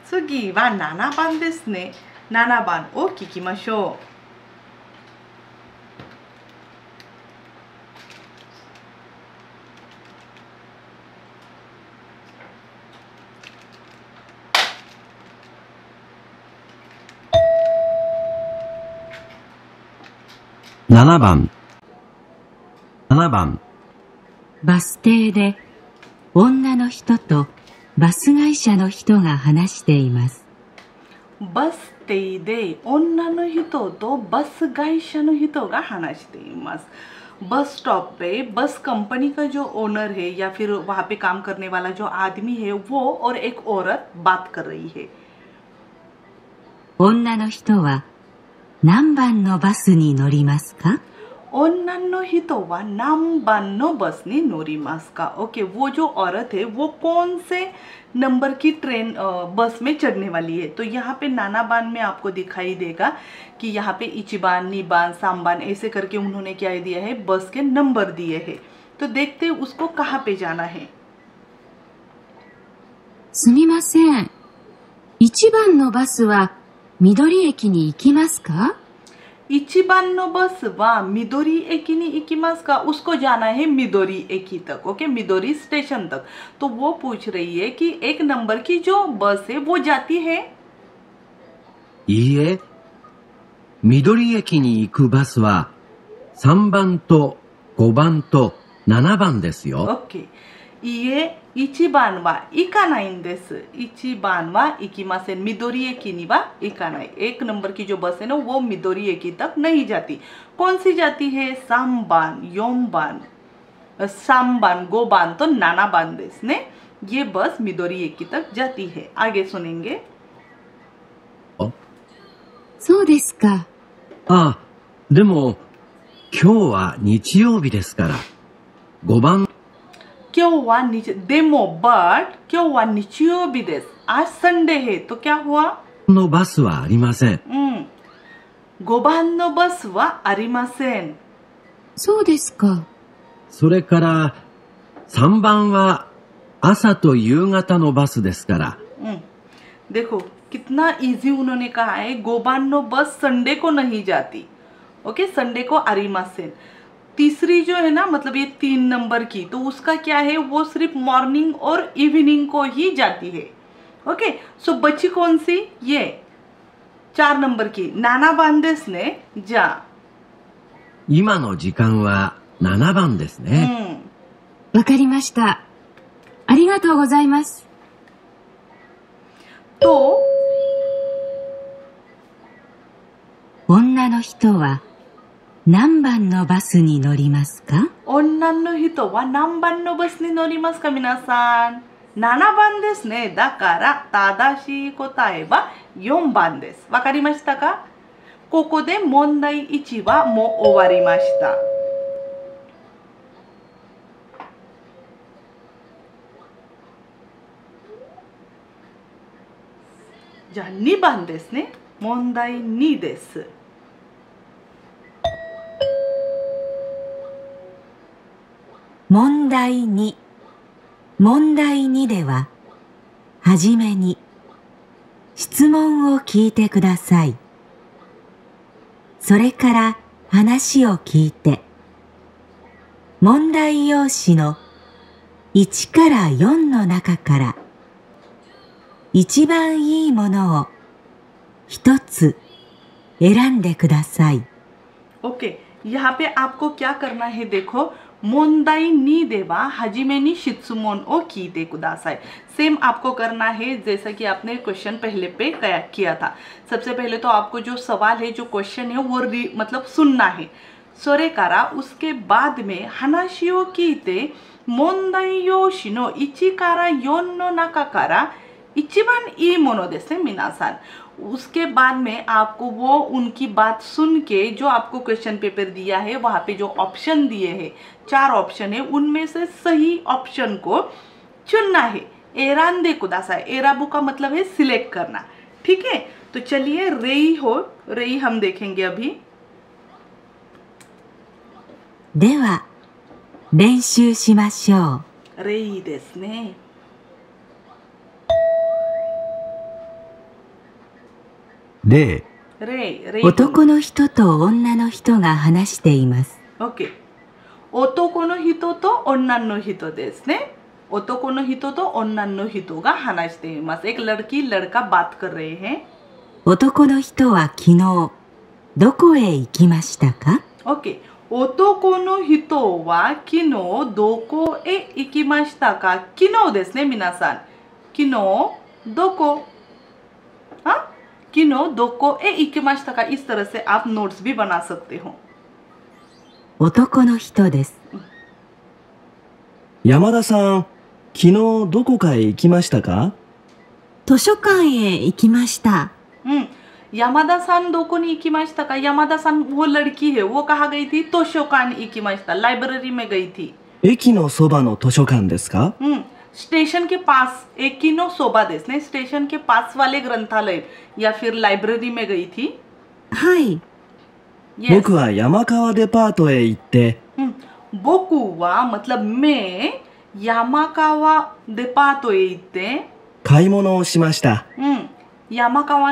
Speaker 1: 次は7番ですね。7番を聞きましょう。
Speaker 3: 7番。7番。
Speaker 2: バス停で女の人とバス会社の人が話しています。
Speaker 1: バス停で女の人とバス会社の人が話しています。बस स्टॉप पे बस कंपनी का जो ओनर है या फिर वहाँ पे काम करने वाला जो आदमी है वो और एक औरत बात कर रही है।
Speaker 2: 女の人は何番のバスに乗りますか?
Speaker 1: 女の人は何番のバスに乗りますか? ओके, वो जो औरत है वो कौन से नंबर की ट्रेन बस में चढ़ने वाली है। तो यहाँ पे नानाबान में आपको दिखाई देगा कि यहाँ पे इचिबान, नीबान, सामबान ऐसे करके उन्होंने क्या दिया है, बस के नंबर दिए हैं। तो देखते हैं उसको कहाँ पे जाना है।
Speaker 4: すみません。1番のバスは緑駅に行きますか?
Speaker 1: इचिबान नो बस वा मिदोरी एकी नी इकिमास का, उसको जाना है मिदोरी एकी तक। ओके, मिदोरी स्टेशन तक। तो वो पूछ रही है कि एक नंबर की जो बस है वो जाती है।
Speaker 3: いいえ、緑駅に行くバスは3番と5番と7番ですよ。
Speaker 1: ओके, ये इचिबान वा इका नाइन देस। इचिबान वा इकिमासेन, मिदोरी एकी नी वा इका नाइन। एक नंबर की जो बस है ना वो मिदोरी एकी तक नहीं जाती। कौन सी जाती है? सामबान, योमबान, सामबान, गोबान तो नानाबान देस ने। ये बस मिदोरी एकी तक जाती है। आगे सुनेंगे।
Speaker 4: そうですか。
Speaker 3: あ、でも今日は日曜日ですから5番
Speaker 1: क्यों हुआ नीचे डेमो, बट क्यों हुआ निचियोबी देस, आज संडे है तो क्या हुआ?
Speaker 3: のバスはありません。
Speaker 1: 5番のバスはありません。
Speaker 4: そうですか。
Speaker 3: それから3番は朝と夕方のバスですから。
Speaker 1: देखो कितना इजी उन्होंने कहा है। 5番のबस संडे को नहीं जाती। ओके, संडे को आरिमासेन। तीसरी जो है ना, मतलब ये 3 नंबर की, तो उसका क्या है, वो सिर्फ मॉर्निंग और इवनिंग को ही जाती है। ओके, सो बच्ची कौन सी? ये 4 नंबर की नाना बांदेस ने जा।
Speaker 3: 今の時間は7番ですね。
Speaker 4: わかりました。ありがとうございます。
Speaker 1: と
Speaker 2: 女の人は何番のバスに乗りますか?
Speaker 1: 女の人は何番のバスに乗りますか皆さん。7番ですね。だから正しい答えは4番です。わかりましたか？ここで問題1はもう終わりました。じゃあ2番ですね。問題2です。
Speaker 2: 問題2。問題2では、はじめに質問を聞いてください。それから話を聞いて、問題用紙の1から4の中から一番いいものを一つ選んでください。
Speaker 1: ओके, यहाँ पे आपको क्या करना है, देखो मोंदाई नी देवा हजिमेनी शित्सुमोन ओ कीते कुदासाई। सेम आपको करना है जैसा कि आपने क्वेश्चन पहले पे किया था। सबसे पहले तो आपको जो सवाल है, जो क्वेश्चन है वो मतलब सुनना है। सोरेकारा, उसके बाद में हनाशियो कीते मोंदाई योशी नो 1から4の中から इचिबान ई मोनो देसे मिनासान। उसके बाद में आपको वो उनकी बात सुन के जो आपको क्वेश्चन पेपर दिया है वहाँ पे जो ऑप्शन दिए हैं 4 ऑप्शन है उनमें से सही ऑप्शन को चुनना है। एरांदे कुदासा, एराबू का मतलब है सिलेक्ट करना। ठीक है, तो चलिए रेई हम देखेंगे अभी।
Speaker 2: では、練習しましょう。
Speaker 1: रेई देस ने।
Speaker 3: 例、
Speaker 1: रेई
Speaker 2: 男の人と女の人が話しています。
Speaker 1: ओके, ओतोको नो हितो तो ओन्नानो हितो देस ने। ओतोको नो हितो तो ओन्नानो हितो गा हानाश्ते इमास। एक लड़की लड़का बात कर रहे हैं।
Speaker 2: 男の人は昨日、どこへ行きましたか？
Speaker 1: ओके, ओतोको नो हितो वा किनो दोको ए इकिमाशिता का। किनो देस ने मिनासान। किनो दोको, हाँ, किनो दोको ए इकिमाशिता का। इस तरह से आप नोट्स भी बना सकते हो।
Speaker 2: 男の人です。
Speaker 5: 山田さん、昨日どこかへ行きましたか？
Speaker 2: 図書館へ行きました。
Speaker 1: यामादा सान दोको ने इकिमाशिता का। यामादा सान वो लड़की है, वो कहाँ गई थी? तोशोकान इकिमाशिता, लाइब्रेरी में गई थी।
Speaker 5: 駅のそばの図書館ですか？
Speaker 1: स्टेशन के पास, एकिनो सोबा देस ने, स्टेशन के पास वाले ग्रंथालय या फिर लाइब्रेरी में गई थी।
Speaker 2: はい。
Speaker 1: Yes.
Speaker 5: 僕は山川デパートへ行って、
Speaker 1: बोकू वा मतलब मैं, यामाकावा देपातो इते,
Speaker 5: 買い物をしました。
Speaker 1: यामाकावा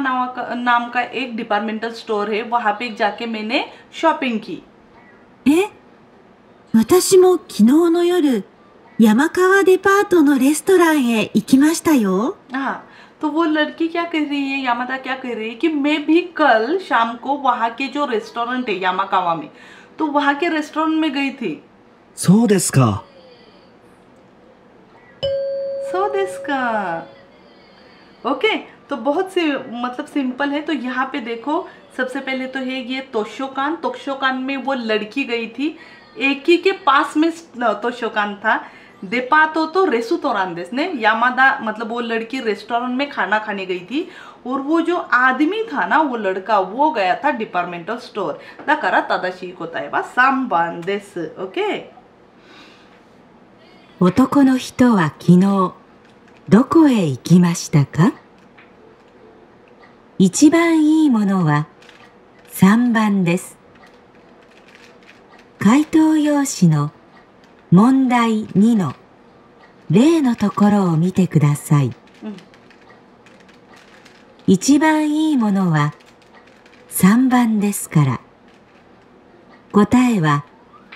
Speaker 1: नाम का एक डिपार्टमेंटल स्टोर है, वहां पे जाके मैंने शॉपिंग की।
Speaker 2: え、私も昨日の夜、山川デパートのレストランへ行きましたよ。
Speaker 1: हाँ, तो वो लड़की क्या कह रही है, यामादा क्या कह रही है कि मैं भी कल शाम को वहां के जो रेस्टोरेंट है यामाकावा में, तो वहां के रेस्टोरेंट में गई थी।
Speaker 5: そうですか。
Speaker 1: सो दिस का। ओके, तो बहुत से मतलब सिंपल है। तो यहाँ पे देखो, सबसे पहले तो है ये तोशोकान। तोशोकान में वो लड़की गई थी, एक ही के पास में तोशोकान था। देपातो तो रेसुतोरान देस ने, यामादा मतलब वो लड़की रेस्टोरेंट में खाना खाने गई थी, और वो जो आदमी था ना, वो लड़का, वो गया था डिपार्टमेंटल स्टोर। दाकारा तादाशी कोताए वा सांबान देस। ओके,
Speaker 2: 男の人は昨日、どこへ行きましたか？一番いいものは3番です。回答用紙の問題2の例のところを見てください。一番いいものは3番ですから、答えは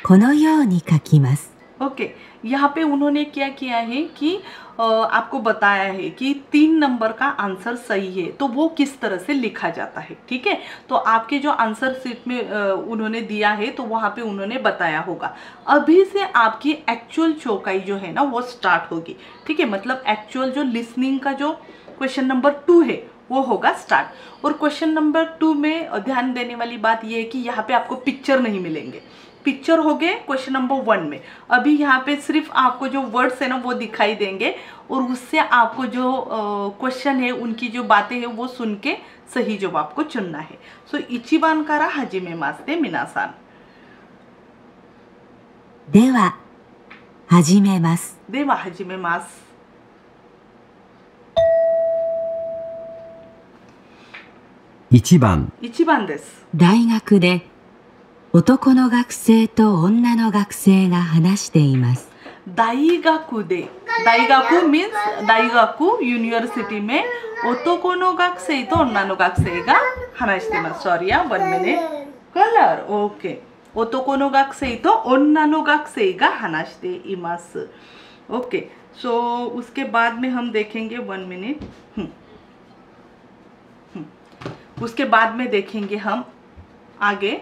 Speaker 2: このように書きます。
Speaker 1: ओके, यहाँ पे उन्होंने क्या किया है कि आपको बताया है कि 3 नंबर का आंसर सही है, तो वो किस तरह से लिखा जाता है। ठीक है, तो आपके जो आंसर शीट में उन्होंने दिया है, तो वहाँ पे उन्होंने बताया होगा। अभी से आपकी एक्चुअल चौकाई जो है ना, वो स्टार्ट होगी। ठीक है, मतलब एक्चुअल जो लिसनिंग का जो क्वेश्चन नंबर 2 है वो होगा स्टार्ट। और क्वेश्चन नंबर 2 में ध्यान देने वाली बात यह है कि यहाँ पे आपको पिक्चर नहीं मिलेंगे। पिक्चर हो गए क्वेश्चन नंबर 1 में। अभी यहाँ पे सिर्फ आपको जो वर्ड्स है ना वो दिखाई देंगे, और उससे आपको जो क्वेश्चन है, उनकी जो बातें हैं वो सुन के सही जवाब को चुनना है। सो इचिबान कारा हाजिमे मास दे मिनासान।
Speaker 2: では、始めます。
Speaker 1: देवा हाजिमे मास।
Speaker 3: 1番、
Speaker 1: इचिबान देस।
Speaker 2: 大学で男の学生と女の学生が話しています。
Speaker 1: दाईगाकू दे, दाईगाकू मीन्स दाईगाकू यूनिवर्सिटी में ओतोको नो गाकुसेई तो ओन्ना नो गाकुसेई गा हानाशिते मासु। सॉरी, 1 मिनट। कलर ओके, ओतोको नो गाकुसेई तो ओन्ना नो गाकुसेई गा हानाशिते इमासु। ओके, सो उसके बाद में हम देखेंगे 1 मिनट। उसके बाद में देखेंगे हम आगे।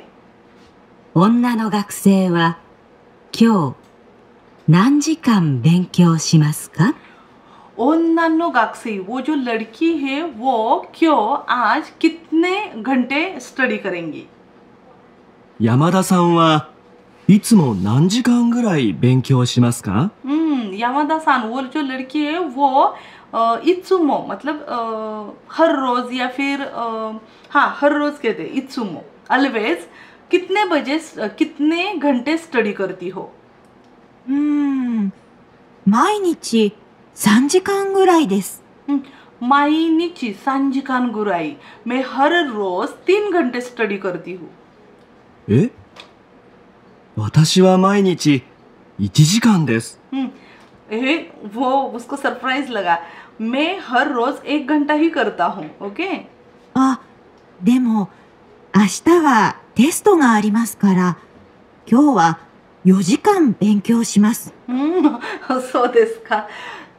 Speaker 2: 女の学生は今日何時間勉強しますか？
Speaker 1: ओन्ना नो गाकुसेई, वो जो लड़की है वो क्यों आज कितने घंटे स्टडी करेंगी?
Speaker 5: 山田さんはいつも何時間ぐらい勉強しますか？
Speaker 1: यामादा सान, वो जो लड़की है वो इत्सुमो मतलब हर रोज या फिर हाँ हर रोज कहते हैं इत्सुमो ऑलवेज। कितने बजे कितने घंटे स्टडी करती हो?
Speaker 6: 毎日3時間ぐらいです。
Speaker 1: माइनिची 3 時間 गुराई। मैं हर रोज 3 घंटे स्टडी करती हूँ।
Speaker 5: え私は毎日1時間です。
Speaker 1: वो उसको सरप्राइज लगा। मैं हर रोज 1 घंटा ही करता हूँ। ओके
Speaker 6: あ、でも明日はテストがありますから、今日は4時間勉強します。
Speaker 1: そうですか。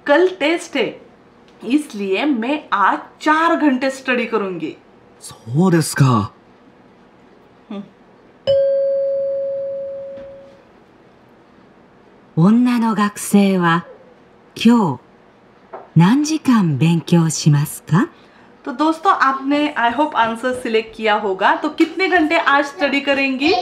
Speaker 1: कल टेस्ट है इसलिए मैं आज 4 घंटे स्टडी करूंगी।
Speaker 5: そうですか。
Speaker 2: 女の学生は今日何時間勉強しますか?
Speaker 1: तो दोस्तों आपने आई होप आंसर सिलेक्ट किया होगा। तो कितने घंटे आज स्टडी करेंगी?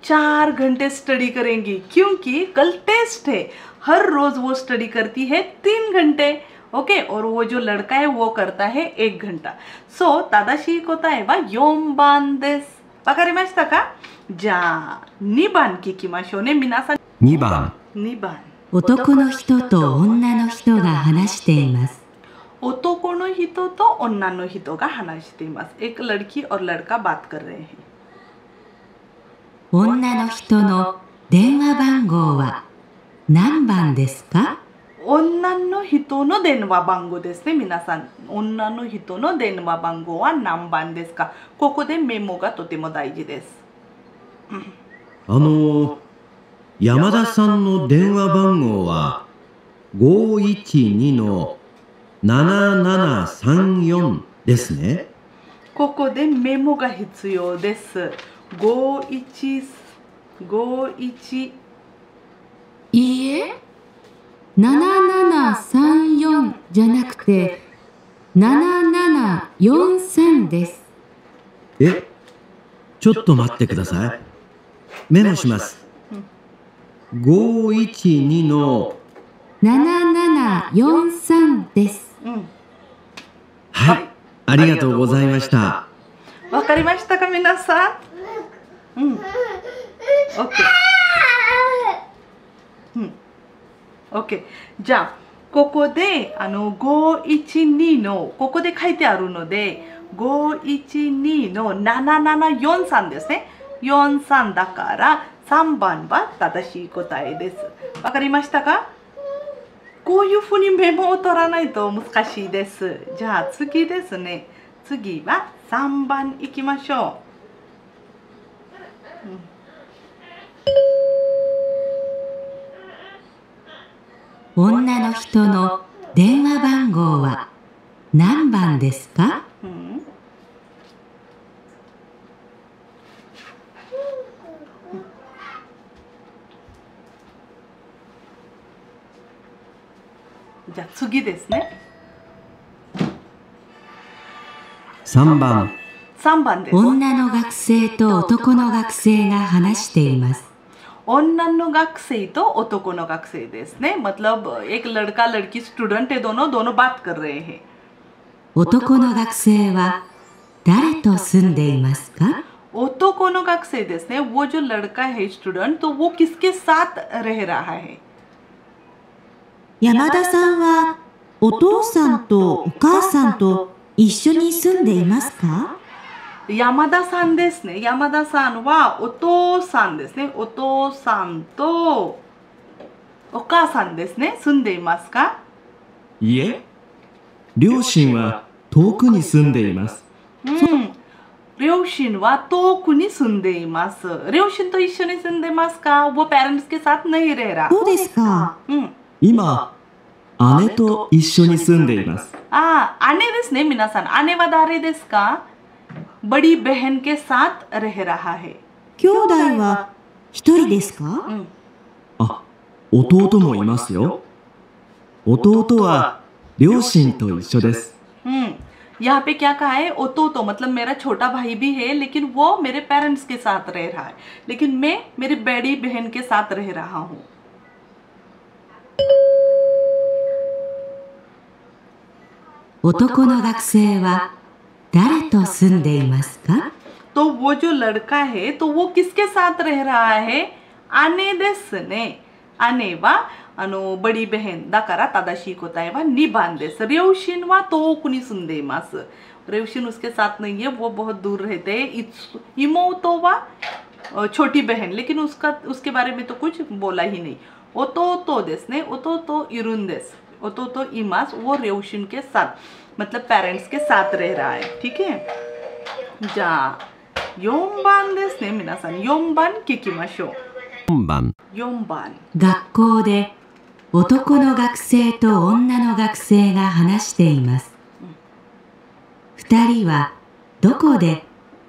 Speaker 1: 4 घंटे स्टडी करेंगी क्योंकि कल टेस्ट है। हर रोज वो स्टडी करती है 3 घंटे। ओके और वो जो लड़का है वो करता है 1 घंटा। सो तादाशी कोताए वा 4番です。わかりましたか? じゃあ2番聞きましょうね皆さん。
Speaker 3: 2番。
Speaker 1: 2番。
Speaker 2: 男の人と女の人が話しています。
Speaker 1: 男の人と女の人が話しています。एक लड़की और लड़का बात कर रहे हैं।
Speaker 2: 女の人の電話番号は何番ですか?
Speaker 1: 女の人の電話番号ですね皆さん。女の人の電話番号は何番ですか? ここでメモがとても大事です。
Speaker 3: 山田さんの電話番号は512-7734ですね。
Speaker 1: ここでメモが必要です。51
Speaker 4: いいえ、7734じゃなくて7743です。
Speaker 3: ちょっと待ってください。メモします。512の
Speaker 4: 7743です。
Speaker 3: はい、ありがとうございました。
Speaker 1: わかりましたか皆さん? OK。じゃあここで512のここで書いてあるので512の7743ですね。43だから3番は正しい答えです。わかりましたか? こういうふうにメモを取らないと難しいです。じゃあ次ですね。次は3番いきましょ
Speaker 2: う。女の人の電話番号は何番ですか?
Speaker 1: じゃあ次ですね。
Speaker 3: 3番。
Speaker 1: 3番です。
Speaker 2: 女の学生と男の学生が話しています。
Speaker 1: 女の学生と男の学生ですね。मतलब एक लड़का लड़की स्टूडेंट है दोनों बात कर रहे हैं。
Speaker 2: 男の学生は誰と住んでいますか?
Speaker 1: 男の学生ですね。वो जो लड़का है स्टूडेंट तो वो किसके साथ रह रहा है?
Speaker 6: 山田さんはお父さんとお母さんと一緒に住んでいますか?
Speaker 1: 山田さんですね。山田さんはお父さんですね。お父さんとお母さんですね。住んでいますか?
Speaker 5: いえ、両親は遠くに住んでいます。
Speaker 1: 両親は遠くに住んでいます。両親と一緒に住んでますか? वो पेरेंट्स के साथ नहीं रह रहा。
Speaker 6: そうですか。
Speaker 5: 今、姉と一緒に住んでいます。
Speaker 1: 姉ですね皆さん。姉は誰ですか? बड़ी बहन के साथ रह रहा है。
Speaker 6: 兄弟は一人ですか?
Speaker 5: 弟もいますよ。弟は両親と一緒です。
Speaker 1: यहाँ पे क्या कहा है? ओतो मतलब मेरा छोटा भाई भी है लेकिन वो मेरे पेरेंट्स के साथ रह रहा है। लेकिन मैं मेरी बड़ी बहन के साथ रह रहा हूँ।
Speaker 2: 男の学生は誰と住んでいますか?
Speaker 1: तो वो जो लड़का है तो वो किसके साथ रह रहा है? आने देस ने आने वा बड़ी बहन दा करा तादाशी को ताए वा निबान देस रेवशिन वा तो कुनी सुंदे मास रेवशिन उसके साथ नहीं है, वो बहुत दूर रहते हैं। इमो तो वा छोटी बहन, लेकिन उसके बारे में तो कुछ बोला ही नहीं। ओतो तो देस ने ओतो तो इरुन देस ओतो तो इमास वो रेवशिन के साथ मतलब पेरेंट्स के साथ रह रहा है। ठीक है, जा 4番ですね、皆さん。4番聞きましょう。
Speaker 3: 4番。
Speaker 1: 4番。
Speaker 2: 学校で男の学生と女の学生が話しています。2人はどこで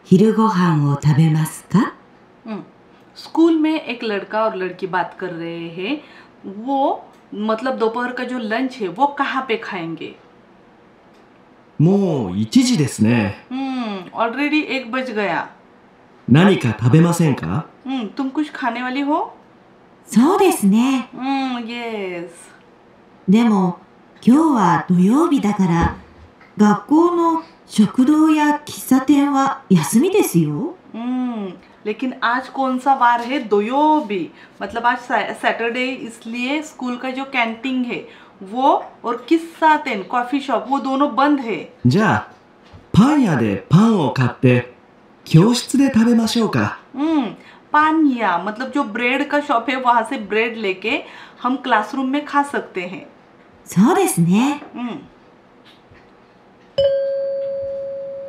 Speaker 2: 昼ご飯を食べますか?
Speaker 1: स्कूल में एक लड़का और लड़की बात कर रहे हैं। वो मतलब दोपहर का जो लंच है वो कहाँ पे खाएंगे?
Speaker 5: もう1時ですね。
Speaker 1: ऑलरेडी 1 बज गया।
Speaker 5: 何か食べませんか?
Speaker 1: तुम कुछ खाने वाली हो?
Speaker 6: そうですね。
Speaker 1: यस।
Speaker 6: でも今日は土曜日だから学校の食堂や喫茶店は休みですよ。
Speaker 1: लेकिन आज कौन सा वार है? दोयोबी, मतलब आज सैटरडे, इसलिए स्कूल का जो कैंटीन है वो और किस्सा तेन कॉफी शॉप वो दोनों बंद है।
Speaker 5: じゃあパン屋でパンを買って教室で食べましょうか。
Speaker 1: पान या मतलब जो ब्रेड का शॉप है वहां से ब्रेड लेके हम क्लासरूम में खा सकते हैं।
Speaker 6: そうですね。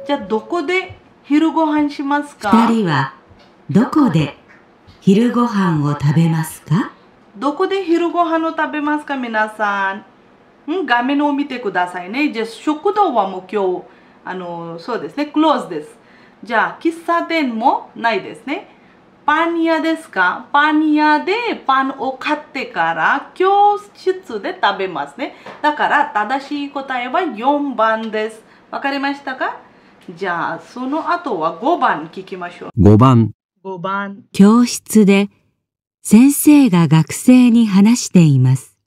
Speaker 1: じゃあどこで昼ご飯しますか?
Speaker 2: 2人はどこで昼ご飯を食べますか?
Speaker 1: どこで昼ご飯を食べますか皆さん。画面を見てくださいね。じゃあ食堂はもう今日そうですね、クローズです。じゃあ喫茶店もないですね。パン屋ですか? パン屋でパンを買ってから教室で食べますね。だから正しい答えは4番です。わかりましたか? じゃあその後は5番聞きましょう。
Speaker 3: 5番。
Speaker 1: 5番。
Speaker 2: 教室で先生が学生に話しています。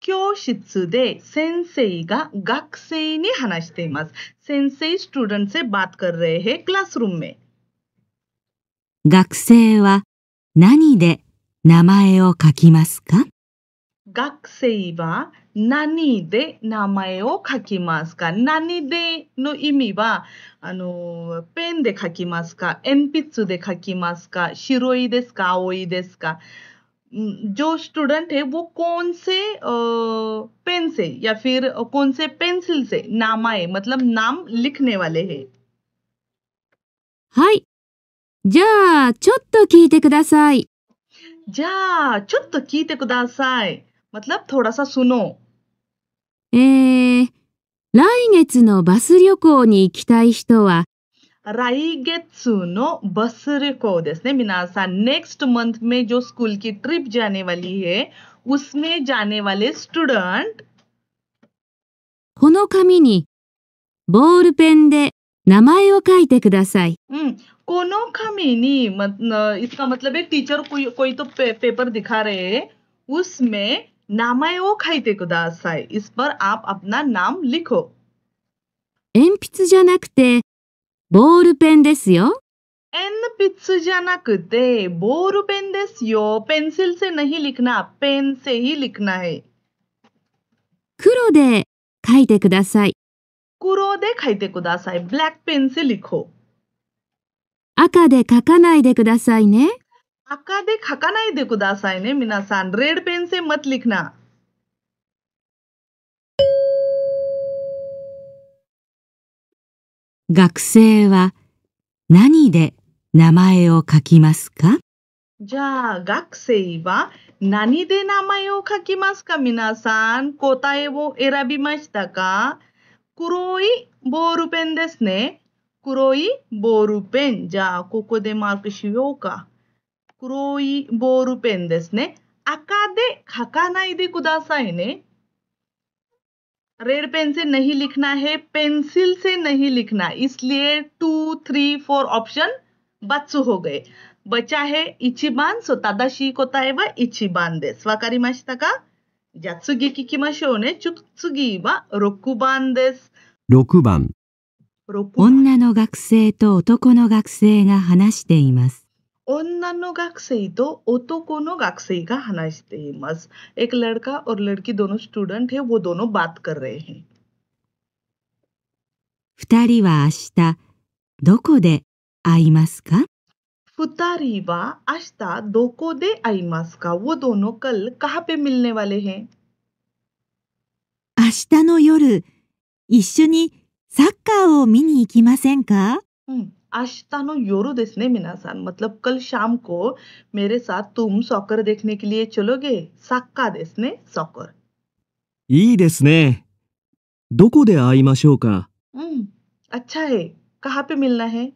Speaker 1: 教室で先生が学生に話しています。先生ストゥーデントसे बात कर रहे हैं क्लासरूम में。
Speaker 2: 学生は何で名前を書きますか?
Speaker 1: 学生は何で名前を書きますか? 何での意味はペンで書きますか? 鉛筆で書きますか? 白いですか? 青いですか? जो स्टूडेंट है वो कौन से पेन से या फिर कौन से पेंसिल से नामाए मतलब नाम लिखने वाले हैं।
Speaker 4: はい。じゃあ、ちょっと聞いてください。
Speaker 1: じゃあ、ちょっと聞いてください。मतलब थोड़ा सा सुनो。
Speaker 4: 来月のバス旅行に行きたい人は、
Speaker 1: 来月のバス旅行ですね。皆さん、नेक्स्ट मंथ में जो स्कूल की ट्रिप जाने वाली है, उसमें जाने वाले स्टूडेंट
Speaker 4: この紙にボールペンで名前を書いてください。
Speaker 1: この紙にइसका मतलब है टीचर कोई तो पेपर दिखा रहे हैं, उसमें 名前を書いてください。इस पर आप अपना नाम लिखो。
Speaker 4: 鉛筆じゃなくてボールペンですよ。
Speaker 1: 鉛筆じゃなくてボールペンですよ。पेंसिल से नहीं लिखना, पेन से ही लिखना है。
Speaker 4: 黒で書いてください。
Speaker 1: 黒で書いてください。ब्लैक पेन से लिखो。
Speaker 4: 赤で書かないでくださいね。
Speaker 1: 赤で書かないでくださいね。皆さん、रेड पेन से मत लिखना。
Speaker 2: 学生は何で名前を書きますか?
Speaker 1: じゃあ、学生は何で名前を書きますか皆さん、答えを選びましたか? 黒いボールペンですね。黒いボールペン。じゃあ、ここでマークしようか。黒いボールペンですね。赤で書かないでくださいね。रेड पेन से नहीं लिखना है, पेंसिल से नहीं लिखना, इसलिए 2, 3, 4 ऑप्शन बच्चू हो गए। बचा है इचिबान, सो तदाशी कोताए वा इचिबान देस। वकारी माशिता का? じゃあ次聞きましょうね。次は6番です。
Speaker 3: 6番、
Speaker 2: 女の学生と男の学生が話しています。
Speaker 1: 女の学生と男の学生が話しています。एक लड़का और लड़की दोनों स्टूडेंट है, वो दोनों बात कर रहे हैं.
Speaker 2: 二人は明日、どこで会いますか？
Speaker 1: फुतारी वा आश्ता दोको दे आईमास का, वो दोनों कल कहाँ पे मिलने वाले हैं?
Speaker 6: 明日の夜、一緒にサッカーを見に行きませんか？
Speaker 1: आश्ता नो योरो देस ने मिनासान, मतलब कल शाम को मेरे साथ तुम सॉकर देखने के लिए चलोगे? साक्का देस ने सॉकर.
Speaker 5: いいですね。どこで会いましょうか。
Speaker 1: अच्छा है. कहाँ पे मिलना है?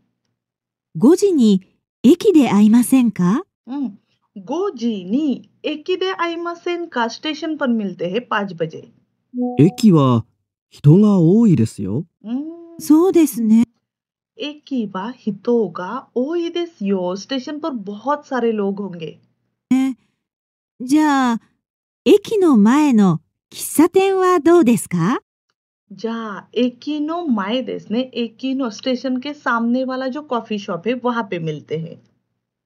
Speaker 6: 5時に駅で会いませんか？
Speaker 1: 5時に駅で会いませんか? स्टेशन पर मिलते हैं 5 बजे.
Speaker 5: 駅は人が多いですよ。
Speaker 6: そうですね。
Speaker 1: 駅は人が多いですよ. स्टेशन पर बहुत सारे लोग होंगे.
Speaker 6: じゃあ、駅の前の喫茶店はどうですか？
Speaker 1: じゃあ、駅の前ですね.駅の स्टेशन के सामने वाला जो कॉफी शॉप है, वहाँ पे मिलते हैं.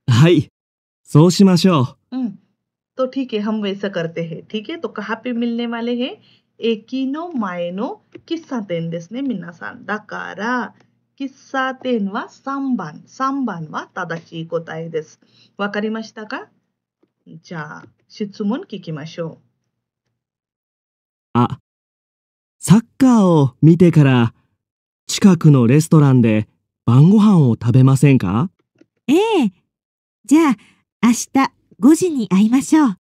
Speaker 5: はい、そうしましょう。
Speaker 1: तो ठीक है, हम वैसा करते हैं. ठीक है, तो कहाँ पे मिलने वाले हैं? एकी नो माए नो किस्सा तेन देस ने मिनासान. दा कारा किस्सा तेन वा सांबान, सांबान वा तादाशी कोताई देस. वाकारिमाशिता का? じゃあ、質問聞きましょう。
Speaker 5: あ、サッカーを見てから近くのレストランで晩ご飯を食べませんか？
Speaker 6: ええ。じゃあ、明日5時に会いましょう。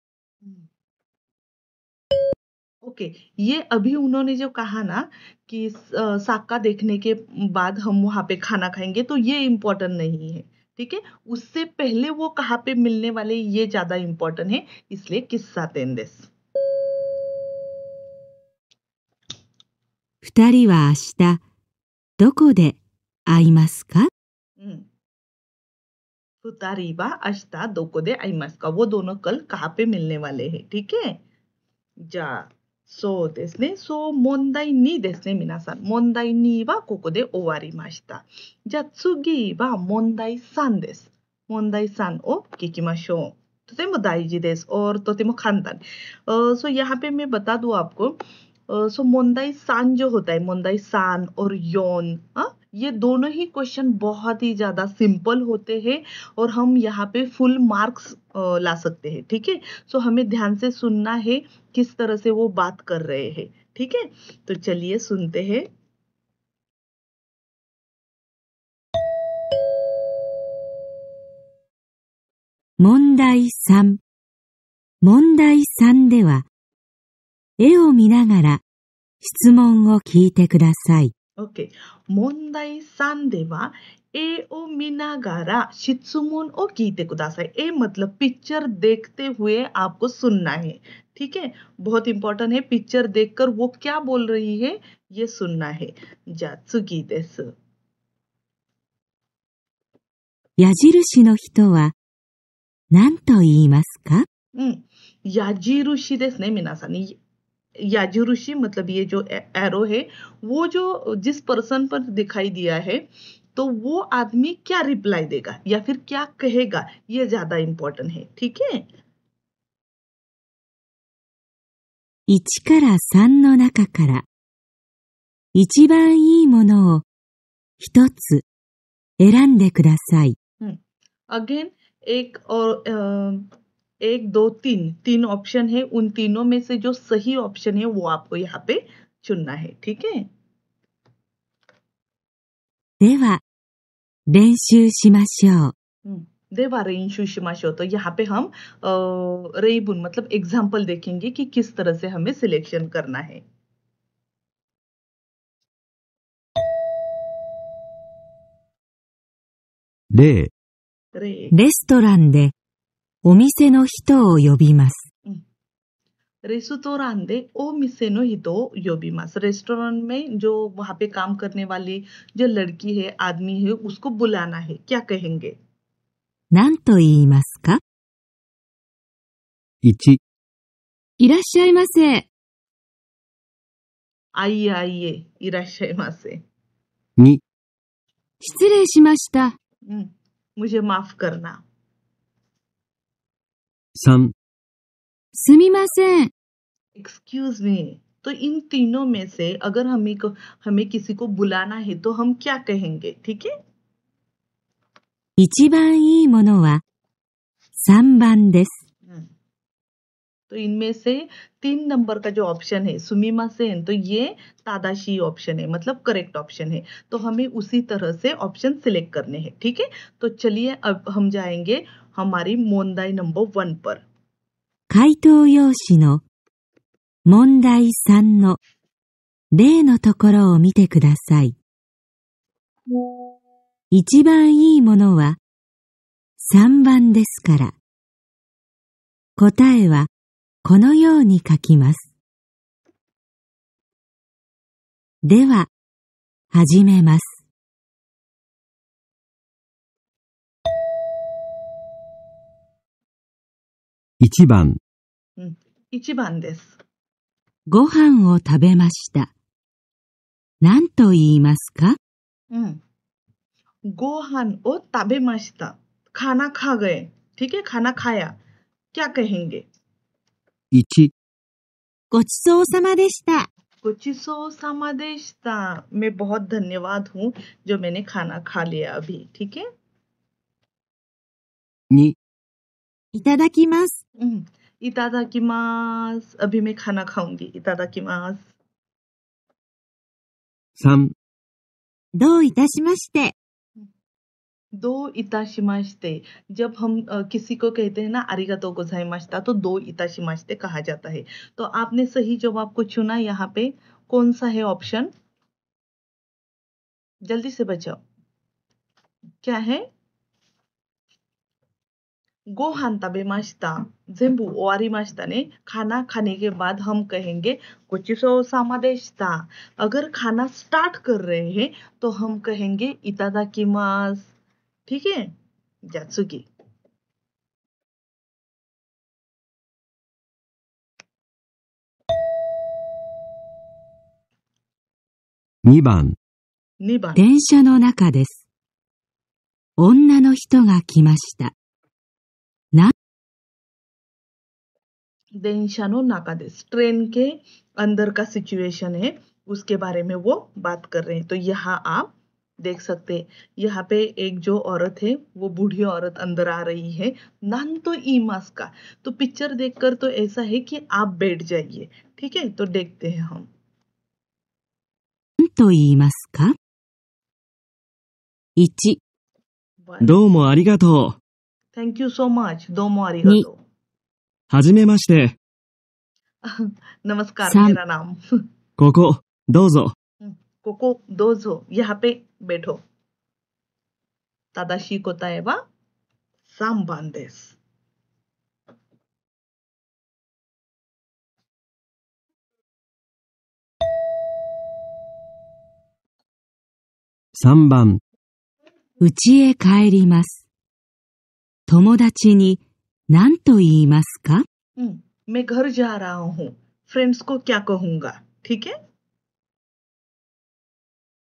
Speaker 1: ओके, ये अभी उन्होंने जो कहा ना कि साक्का देखने के बाद हम वहां पे खाना खाएंगे, तो ये इम्पोर्टेंट नहीं है. ठीक है, उससे पहले वो कहाँ पे मिलने वाले, ये ज्यादा इम्पोर्टेंट है. इसलिए किस्सा तेन देस.
Speaker 2: 二人は明日、どこで会いますか？
Speaker 1: फुतारीबा अश्ता दोको दे आईमास का, वो दोनों कल कहाँ पे मिलने वाले हैं. ठीक है, जा सो देसने, सो मोंदाई नी देसने मिनासान. मोंदाई नी वा कोको दे ओवारी माश्ता. जा त्सुगी वा मोंदाई सान देस. मोंदाई सान ओ किकिमाशो. तो तेमो दाइजी देस और तो तेमो खानदान. सो यहाँ पे मैं बता दूं आपको. सो मोंदाई सान जो होता है, मोंदाई सान और योन, ये दोनों ही क्वेश्चन बहुत ही ज्यादा सिंपल होते हैं और हम यहाँ पे फुल मार्क्स ला सकते हैं. ठीक है, सो हमें ध्यान से सुनना है किस तरह से वो बात कर रहे हैं. ठीक है, तो चलिए सुनते हैं.
Speaker 2: 問題3。問題3では、絵を見ながら質問を聞いてください。
Speaker 1: ओके, 問題3では絵を見ながら質問を聞いてください. ए मतलब पिक्चर देखते हुए आपको सुनना है. ठीक है, बहुत इंपॉर्टेंट है. पिक्चर देखकर वो क्या बोल रही है ये सुनना है. जा त्सुगी देस.
Speaker 2: 矢印の人は何と言いますか？
Speaker 1: याजीरुशी देस ने मिनासान. याजीरुशी मतलब ये जो एरो है, वो जो जिस पर्सन पर दिखाई दिया है, तो वो आदमी क्या रिप्लाई देगा या फिर क्या कहेगा, ये ज्यादा इंपॉर्टेंट है. ठीक है,
Speaker 2: 1から3の中から一番いいものを一つ選んでください。
Speaker 1: अगेन एक और 1, 2, 3 तीन ऑप्शन है. उन तीनों में से जो सही ऑप्शन है वो आपको यहाँ पे चुनना है. ठीक है,
Speaker 2: では練習しましょう。
Speaker 1: देवा रेंशु शिमाशो. तो यहाँ पे हम रेबुन मतलब एग्जाम्पल देखेंगे कि किस तरह से हमें सिलेक्शन करना है.
Speaker 3: 例、
Speaker 2: レストランでお店の人を呼びます。
Speaker 1: रेस्टोरेंट दे ओ मिसेनो हितो योबिमास. रेस्टोरेंट में जो वहां पे काम करने वाली जो लड़की है, आदमी है, उसको बुलाना है. क्या कहेंगे?
Speaker 2: 何と言いますか？
Speaker 3: 1、
Speaker 4: いらっしゃいませ。
Speaker 1: आइए आइए, इराशाइमासे।
Speaker 3: 2、
Speaker 4: 失礼しました。
Speaker 1: मुझे माफ करना।
Speaker 3: 3、
Speaker 4: すみません。
Speaker 1: एक्सक्यूज मी। तो इन तीनों में से अगर हमें किसी को बुलाना है तो हम क्या कहेंगे, ठीक है?
Speaker 2: 一番いいものは3番です。
Speaker 1: तो इनमें से 3 नंबर का जो ऑप्शन है सुमिमासेन, तो ये तादाशी ऑप्शन है, मतलब करेक्ट ऑप्शन है। तो हमें उसी तरह से ऑप्शन सिलेक्ट करने हैं, ठीक है? तो चलिए अब हम जाएंगे हमारी मोंदाई नंबर 1 पर।
Speaker 2: 回答用紙の問題3の例のところを見てください。一番いいものは3番ですから、答えはこのように書きます。では、始めます。
Speaker 3: 1番、
Speaker 1: 1番です。
Speaker 2: ご飯を食べました。何と言いますか？
Speaker 1: गोहान ओ ताबेमाशिता, खाना खा गए, ठीक है? खाना खाया, क्या कहेंगे?
Speaker 3: 1、
Speaker 6: ごちそうさまでした。
Speaker 1: गोचिसो समादेशता, मैं बहुत धन्यवाद हूँ जो मैंने खाना खा लिया अभी, ठीक है?
Speaker 3: 2、
Speaker 6: いただきます。
Speaker 1: इतादाकिमास, अभी मैं खाना खाऊंगी, इतादाकिमास।
Speaker 3: 3、
Speaker 6: どういたしまして。
Speaker 1: दो इताशिमाश्ते, जब हम किसी को कहते हैं ना आरिगातो गोजाइमाशिता, तो दो इताशिमाश्ते कहा जाता है। तो आपने सही जवाब को चुना। यहाँ पे कौन सा है ऑप्शन? जल्दी से बचाओ, क्या है? गोहान ताबेमाशिता, जेंबू ओआरिमाशिता ने, खाना खाने के बाद हम कहेंगे गोचिसो सामादेशिता। अगर खाना स्टार्ट कर रहे हैं तो हम कहेंगे इतादाकिमास, ठीक है? जात्सुकी।
Speaker 3: 2番、
Speaker 1: 2番、
Speaker 2: 電車の中です。女の人が来ました。
Speaker 1: देंशानो नाका देस, ट्रेन के अंदर का सिचुएशन है, उसके बारे में वो बात कर रहे हैं। तो यहाँ आप देख सकते हैं, यहाँ पे एक जो औरत है वो बूढ़ी औरत अंदर आ रही है। नान तो ईमास का, तो पिक्चर देखकर तो ऐसा है कि आप बैठ जाइए, ठीक है? तो देखते हैं हम।
Speaker 2: 何と言いますか？ 1、
Speaker 5: どうもありがとう。
Speaker 1: थैंक यू सो मच, दो मोआरिगातो।
Speaker 5: はじめまして。
Speaker 1: नमस्कार,
Speaker 2: सम-
Speaker 1: मेरा नाम।
Speaker 5: ここ、どうぞ。
Speaker 1: कोको दोजो, यहाँ पे बैठो। तादाशी कोताए वा साम्बान देस।
Speaker 3: 3番、
Speaker 2: 家へ帰ります。友達に何と言いますか？
Speaker 1: मैं घर जा रहा हूँ, फ्रेंड्स को क्या कहूंगा, ठीक है?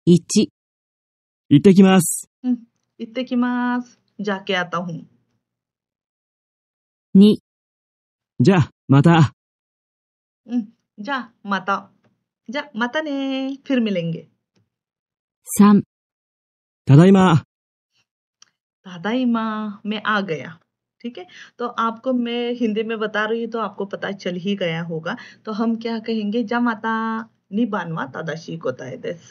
Speaker 2: 1、
Speaker 5: 行ってきます。
Speaker 1: इत्तेकिमास, जाके आता हूँ।
Speaker 2: 2、
Speaker 5: じゃあ、また。
Speaker 1: जा माता ने, फिर मिलेंगे।
Speaker 2: 3、
Speaker 5: ただいま。
Speaker 1: तादाइमा, मैं आ गया, ठीक है? तो आपको मैं हिंदी में बता रही हूँ तो आपको पता चल ही गया होगा। तो हम क्या कहेंगे? जा माता नि बानवा तादाशी कोताए देस।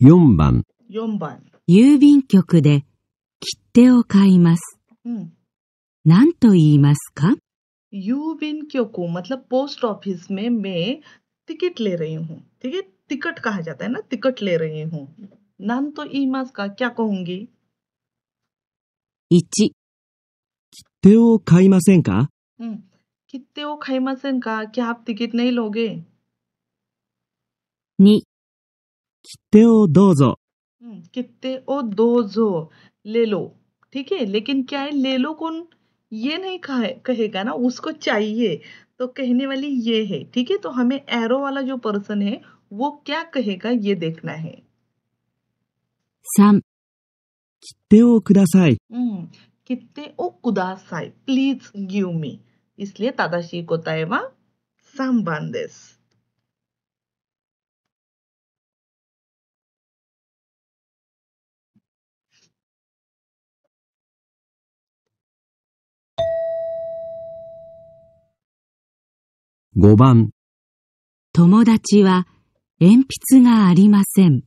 Speaker 3: 4番、
Speaker 1: 4番、
Speaker 2: 郵便局で切手を買います。何と言いますか？
Speaker 1: यूबिन को मतलब पोस्ट ऑफिस में मैं टिकट ले रही हूँ, ठीक है? टिकट कहा जाता है ना, टिकट ले रही हूँ। नान तो ईमास का क्या कहूंगी?
Speaker 2: 1、
Speaker 5: 手を買いませんか？
Speaker 1: कितने वो खाइमासेन का, क्या आप टिकट नहीं लोगे?
Speaker 2: 2、
Speaker 5: 切手をどうぞ。
Speaker 1: कितने ओ दो जो ले लो, ठीक है। लेकिन क्या है, ले लो कौन ये नहीं कहेगा ना, उसको चाहिए, तो कहने वाली ये है, ठीक है। तो हमें एरो वाला जो पर्सन है वो क्या कहेगा ये देखना है।
Speaker 4: 3、
Speaker 5: 切手をください。
Speaker 1: कितने ओ कुदासाई, प्लीज गिव मी। इसलिए तादाशी कोताए वा 3番です。
Speaker 5: 5番。
Speaker 4: 友達は鉛筆がありません。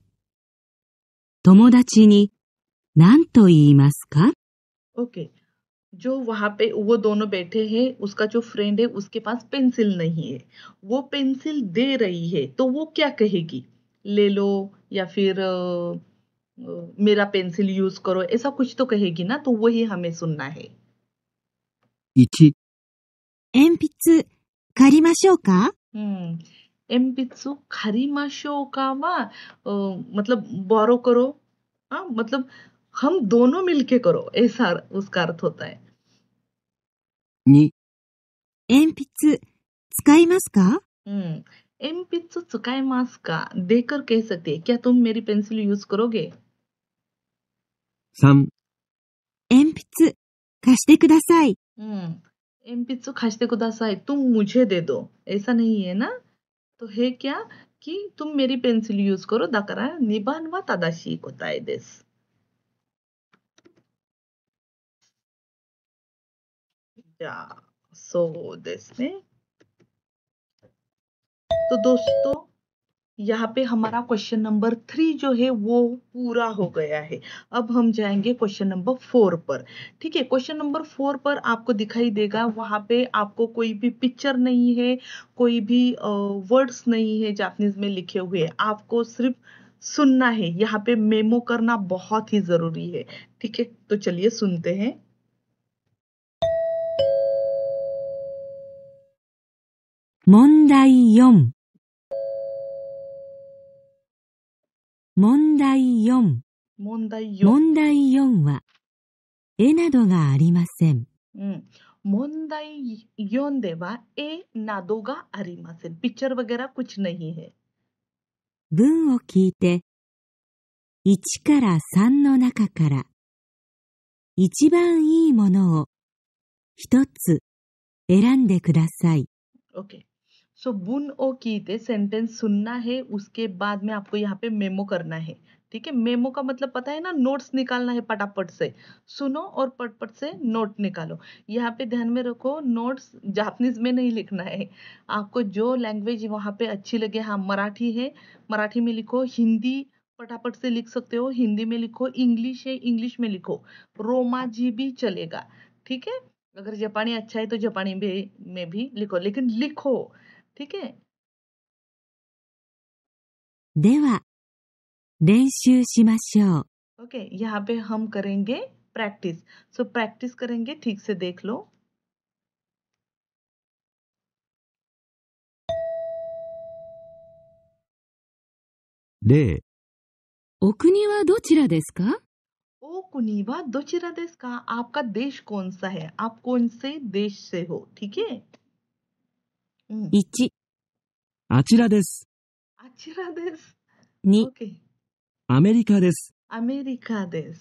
Speaker 4: 友達に何と言いますか？
Speaker 1: ओके, जो वहां पे वो दोनों बैठे हैं, उसका जो फ्रेंड है उसके पास पेंसिल नहीं है, वो पेंसिल दे रही है, तो वो क्या कहेगी? ले लो या फिर मेरा पेंसिल यूज करो, ऐसा कुछ तो कहेगी ना, तो वही हमें सुनना है।
Speaker 5: 1、
Speaker 6: 鉛筆借りましょうか？एमपित्सु
Speaker 1: खरीमाशो का मतलब बोरो करो, मतलब हम दोनों मिलके करो, ऐसा उसका अर्थ होता है।
Speaker 5: 2、
Speaker 6: 鉛筆使いますか？एमपित्सु
Speaker 1: tsukaimasu का देकर कह सकते हैं, क्या तुम मेरी पेंसिल यूज करोगे?
Speaker 5: 3、
Speaker 6: 鉛筆貸してください。
Speaker 1: एमपित्सु खास्ते कुदासाई, तुम मुझे दे दो, ऐसा नहीं है ना। तो है क्या कि तुम मेरी पेंसिल यूज करो, दाकरा निबान वा तादाशी कोताए देस। सो देस ने। तो दोस्तों यहाँ पे हमारा क्वेश्चन नंबर 3 जो है वो पूरा हो गया है। अब हम जाएंगे क्वेश्चन नंबर 4 पर, ठीक है। क्वेश्चन नंबर 4 पर आपको दिखाई देगा, वहां पे आपको कोई भी पिक्चर नहीं है, कोई भी वर्ड्स नहीं है जापानीज में लिखे हुए, आपको सिर्फ सुनना है। यहाँ पे मेमो करना बहुत ही जरूरी है, ठीक है। तो चलिए सुनते हैं।
Speaker 4: 問題4。問題4。
Speaker 1: 問題4。
Speaker 4: 問題4は、絵などがありません。
Speaker 1: 問題4では絵などがありません。ピッチャーवगैरह कुछ नहीं है。
Speaker 4: 文を聞いて、1から3の中から、一番いいものを一つ選んでください。
Speaker 1: ओके, सो बुन ओ कीते सेंटेंस सुनना है, उसके बाद में आपको यहाँ पे मेमो करना है, ठीक है। मेमो का मतलब पता है ना, नोट्स निकालना है फटाफट से, सुनो और पटपट से नोट निकालो। यहाँ पे ध्यान में रखो, नोट्स जापानीज में नहीं लिखना है, आपको जो लैंग्वेज वहाँ पे अच्छी लगे। हाँ, मराठी है, मराठी में लिखो, हिंदी फटाफट से लिख सकते हो, हिंदी में लिखो, इंग्लिश है इंग्लिश में लिखो, रोमाजी भी चलेगा, ठीक है। अगर जापानी अच्छा है तो जापानी में भी लिखो, लेकिन लिखो, ठीक है।
Speaker 4: では、練習しましょう。
Speaker 1: ओके, यहाँ पे हम करेंगे प्रैक्टिस। सो प्रैक्टिस करेंगे, ठीक से देख लो।
Speaker 5: 例、
Speaker 4: お国はどちらですか？
Speaker 1: ओ कुनीवा दोचिरा देश का, आपका देश कौन सा है, आप कौन से देश से हो, ठीक है।
Speaker 4: 1、
Speaker 5: あちらです。
Speaker 1: आचिरा देश।
Speaker 4: 2、
Speaker 1: ओके,
Speaker 5: アメリカです。
Speaker 1: अमेरिका देश।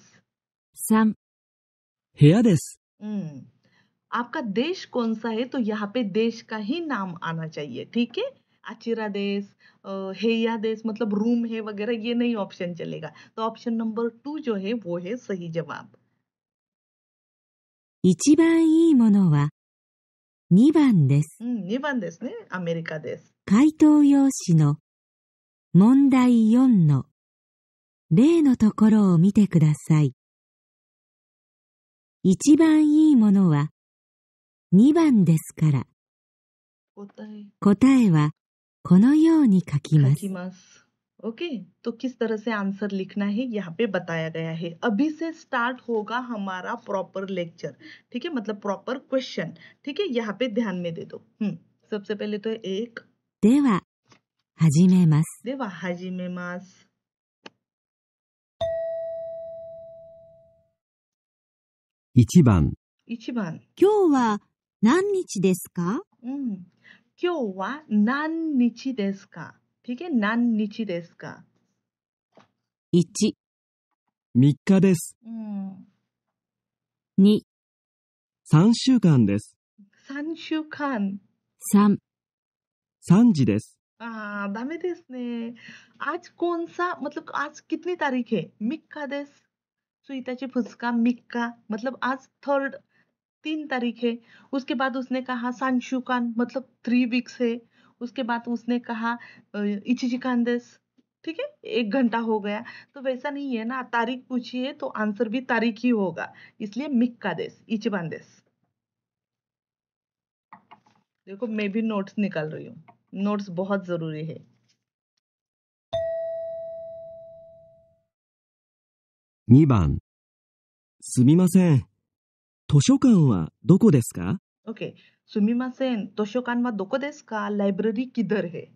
Speaker 4: 3、
Speaker 5: 部屋です。
Speaker 1: आपका देश कौन सा है, तो यहाँ पे देश का ही नाम आना चाहिए, ठीक है। आचिरा देश, हेया देश मतलब रूम है वगैरह, ये नहीं ऑप्शन चलेगा। तो ऑप्शन नंबर 2 जो है वो है सही जवाब।
Speaker 4: 一番いいものは2番です。
Speaker 1: 2番ですね、अमेरिका देश।
Speaker 4: 回答用紙の問題4の例のところを見てください。一番いいものは2番ですから、答えはこのように書きます。
Speaker 1: ओके, तो किस तरह से आंसर लिखना है यहाँ पे बताया गया है। अभी से स्टार्ट होगा हमारा प्रॉपर लेक्चर, ठीक है, मतलब प्रॉपर क्वेश्चन, ठीक है। यहाँ पे ध्यान में दे दो। सबसे पहले तो एक
Speaker 4: では始めます。
Speaker 1: では始めます。
Speaker 3: 1番、
Speaker 1: 1番。
Speaker 6: 今日は何日ですか？
Speaker 1: 今日は何日ですか? ठीक है, 何日ですか?
Speaker 4: 1、
Speaker 5: 3日です。
Speaker 4: 2、
Speaker 5: 3週間です。
Speaker 1: 3週間。
Speaker 4: 3、
Speaker 5: 3時です。
Speaker 1: दामे देस ने. आज कौन सा मतलब आज कितनी तारीख है? मिक्का देस. सुईताची फुसका मिक्का मतलब आज 3 तारीख है. उसके बाद उसने कहा सांशुकान मतलब 3 वीक्स है. उसके बाद उसने कहा इचिजिकान देस. ठीक है, 1 घंटा हो गया. तो वैसा नहीं है ना, तारीख पूछी है तो आंसर भी तारीख ही होगा, इसलिए मिक्का देस, इचिबान देस. देखो मैं भी नोट्स निकाल रही हूँ. नोट्स बहुत जरूरी है.
Speaker 3: 2番、
Speaker 5: すみません。図書館はどこですか？
Speaker 1: ओके, सुमिमासेन, तोशोकान वा दोको देस का? लाइब्रेरी किधर है?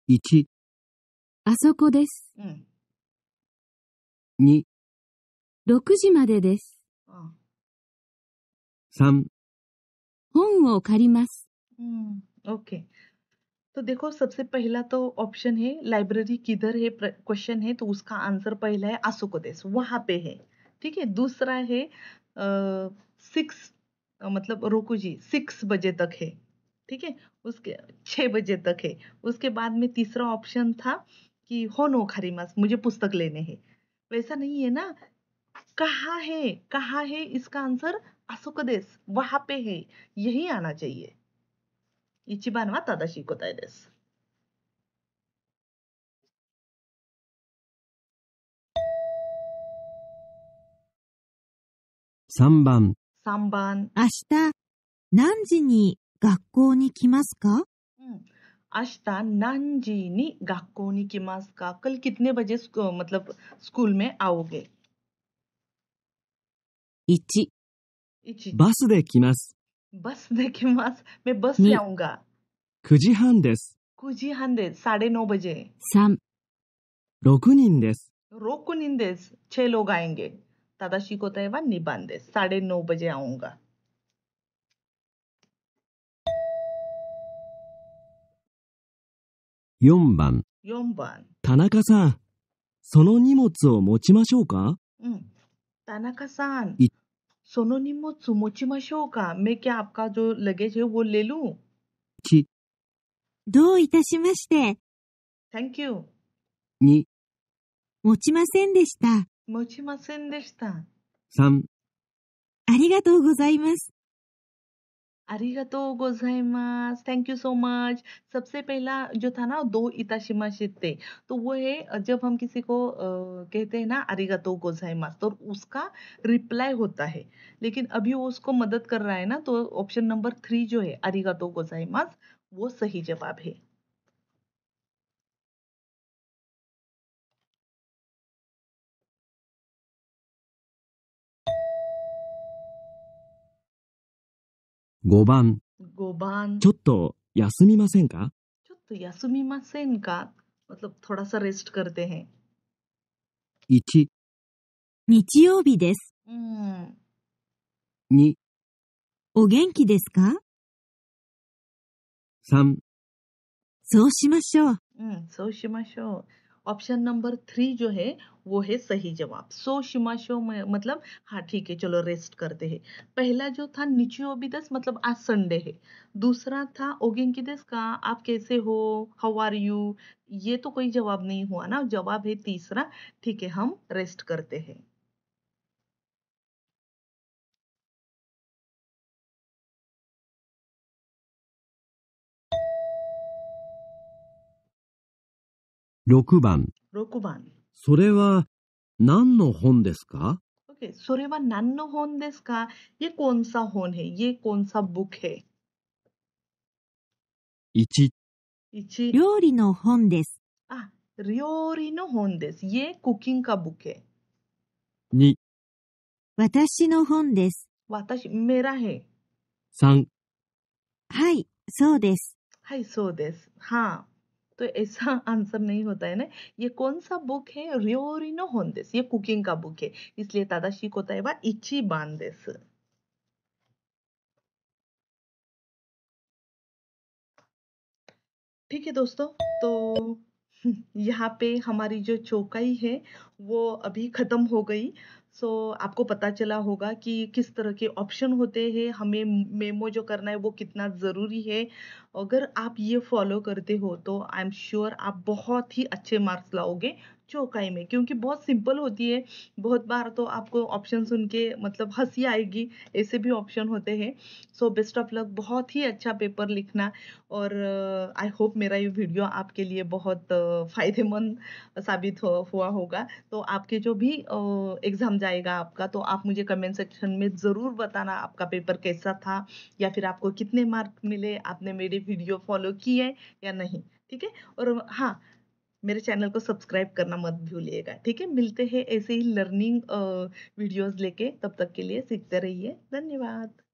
Speaker 3: 1、
Speaker 4: あそこです。
Speaker 3: 2、
Speaker 4: 6時までです。
Speaker 3: 3、
Speaker 4: 本を借ります。
Speaker 1: ओके. तो देखो सबसे पहला तो ऑप्शन है लाइब्रेरी किधर है, क्वेश्चन है तो उसका आंसर पहला है आसोको देस, वहां पे है. ठीक है, दूसरा है 6 मतलब रोकुजी 6 बजे तक है. ठीक है, उसके 6 बजे तक है. उसके बाद में तीसरा ऑप्शन था कि होनो खारिमास, मुझे पुस्तक लेने हैं. वैसा नहीं है ना, कहाँ है इसका आंसर आसोको देस, वहां पे है, यही आना चाहिए. इचिबान वा तादाशी कोताए देस.
Speaker 3: 3番、
Speaker 1: 3番.
Speaker 6: 明日何時に学校に来ますか？
Speaker 1: आश्ता नानजी नी गाक्को नी किमास का? कल कितने बजे मतलब स्कूल में आओगे?
Speaker 4: 1、
Speaker 1: इची
Speaker 5: バスで来ます。
Speaker 1: बस दे किमास, मैं बस से
Speaker 4: नी.
Speaker 1: आऊंगा.
Speaker 5: 9時半です。
Speaker 1: कुजी हंदे 9:30 बजे.
Speaker 4: 3、
Speaker 5: 6人です。
Speaker 1: रोको निंदेस 6 लोग आएंगे. तादाशी कोताए वा निबान देस, 9:30 बजे आऊंगा.
Speaker 3: 4番、
Speaker 1: 4番.
Speaker 5: 田中さん、その荷物を持ちましょうか？
Speaker 1: तानाका सान,
Speaker 3: इ-
Speaker 1: सोनो निमोत्सु मोचिमाशो का? मैं क्या आपका जो लगेज है वो ले लूं?
Speaker 3: 1、
Speaker 6: どういたしまして。
Speaker 1: थैंक यू.
Speaker 3: 2、
Speaker 6: 持ちませんでした。
Speaker 1: मोचिमासेन देशता.
Speaker 3: 3、
Speaker 6: ありがとうございます。
Speaker 1: अरिगातो गोजाइमास, थैंक यू सो मच. सबसे पहला जो था ना 2 इताशिमाशिते, तो वो है जब हम किसी को कहते हैं ना अरिगातो गोजाइमास तो उसका रिप्लाई होता है. लेकिन अभी वो उसको मदद कर रहा है ना, तो ऑप्शन नंबर 3 जो है अरिगातो गोजाइमास वो सही जवाब है.
Speaker 3: 5番、
Speaker 1: 5番.
Speaker 5: ちょっと休みませんか？
Speaker 1: तो यासुमिमासेन का मतलब थोड़ा सा रेस्ट करते हैं.
Speaker 3: 1、
Speaker 6: 日曜日です。
Speaker 3: 2、
Speaker 6: お元気ですか？
Speaker 3: 3、
Speaker 6: そうしましょう。
Speaker 1: सोशिमाशो. ऑप्शन नंबर 3 जो है वो है सही जवाब. सोशिमाशो मतलब हाँ ठीक है चलो रेस्ट करते हैं. पहला जो था निचियोबिदस मतलब आज संडे है. दूसरा था ओगेंकिदस का, आप कैसे हो, हाउ आर यू. ये तो कोई जवाब नहीं हुआ ना, जवाब है तीसरा, ठीक है हम रेस्ट करते हैं.
Speaker 3: 6番、
Speaker 1: 6番.
Speaker 3: それは何の本ですか？
Speaker 1: ओके, सोरेवा नान्नो होन देस का? ये कौन सा होन है, ये कौन सा बुक है?
Speaker 5: 1、इची
Speaker 6: 料理の本です。
Speaker 1: रियोरी नो होन देस, ये कुकिंग का बुक है.
Speaker 5: 2、
Speaker 6: 私の本です。
Speaker 1: वाताशी मेरा है.
Speaker 5: 3、
Speaker 6: はい、そうです。
Speaker 1: हाय सो देस, हाँ तो ऐसा आंसर नहीं होता है ना। ये कौन सा बुक है? र्योरिनो होंदेस, ये कुकिंग का बुक है, इसलिए तादाशी कोताए वा इची बान देस। ठीक है दोस्तों, तो यहाँ पे हमारी जो चौकाई है वो अभी ख़त्म हो गई। सो आपको पता चला होगा कि किस तरह के ऑप्शन होते हैं, हमें मेमो जो करना है वो कितना ज़रूरी है। अगर आप ये फॉलो करते हो तो आई एम श्योर आप बहुत ही अच्छे मार्क्स लाओगे चौकाई में, क्योंकि बहुत सिंपल होती है। बहुत बार तो आपको ऑप्शन सुन के मतलब हंसी आएगी, ऐसे भी ऑप्शन होते हैं। सो बेस्ट ऑफ लक, बहुत ही अच्छा पेपर लिखना। और आई होप मेरा ये वीडियो आपके लिए बहुत फ़ायदेमंद साबित हुआ होगा। तो आपके जो भी एग्ज़ाम जाएगा आपका, तो आप मुझे कमेंट सेक्शन में ज़रूर बताना आपका पेपर कैसा था, या फिर आपको कितने मार्क मिले, आपने मेरी वीडियो फॉलो की है या नहीं। ठीक है, और हाँ, मेरे चैनल को सब्सक्राइब करना मत भूलिएगा। ठीक है, मिलते हैं ऐसे ही लर्निंग वीडियोस लेके, तब तक के लिए सीखते रहिए। धन्यवाद।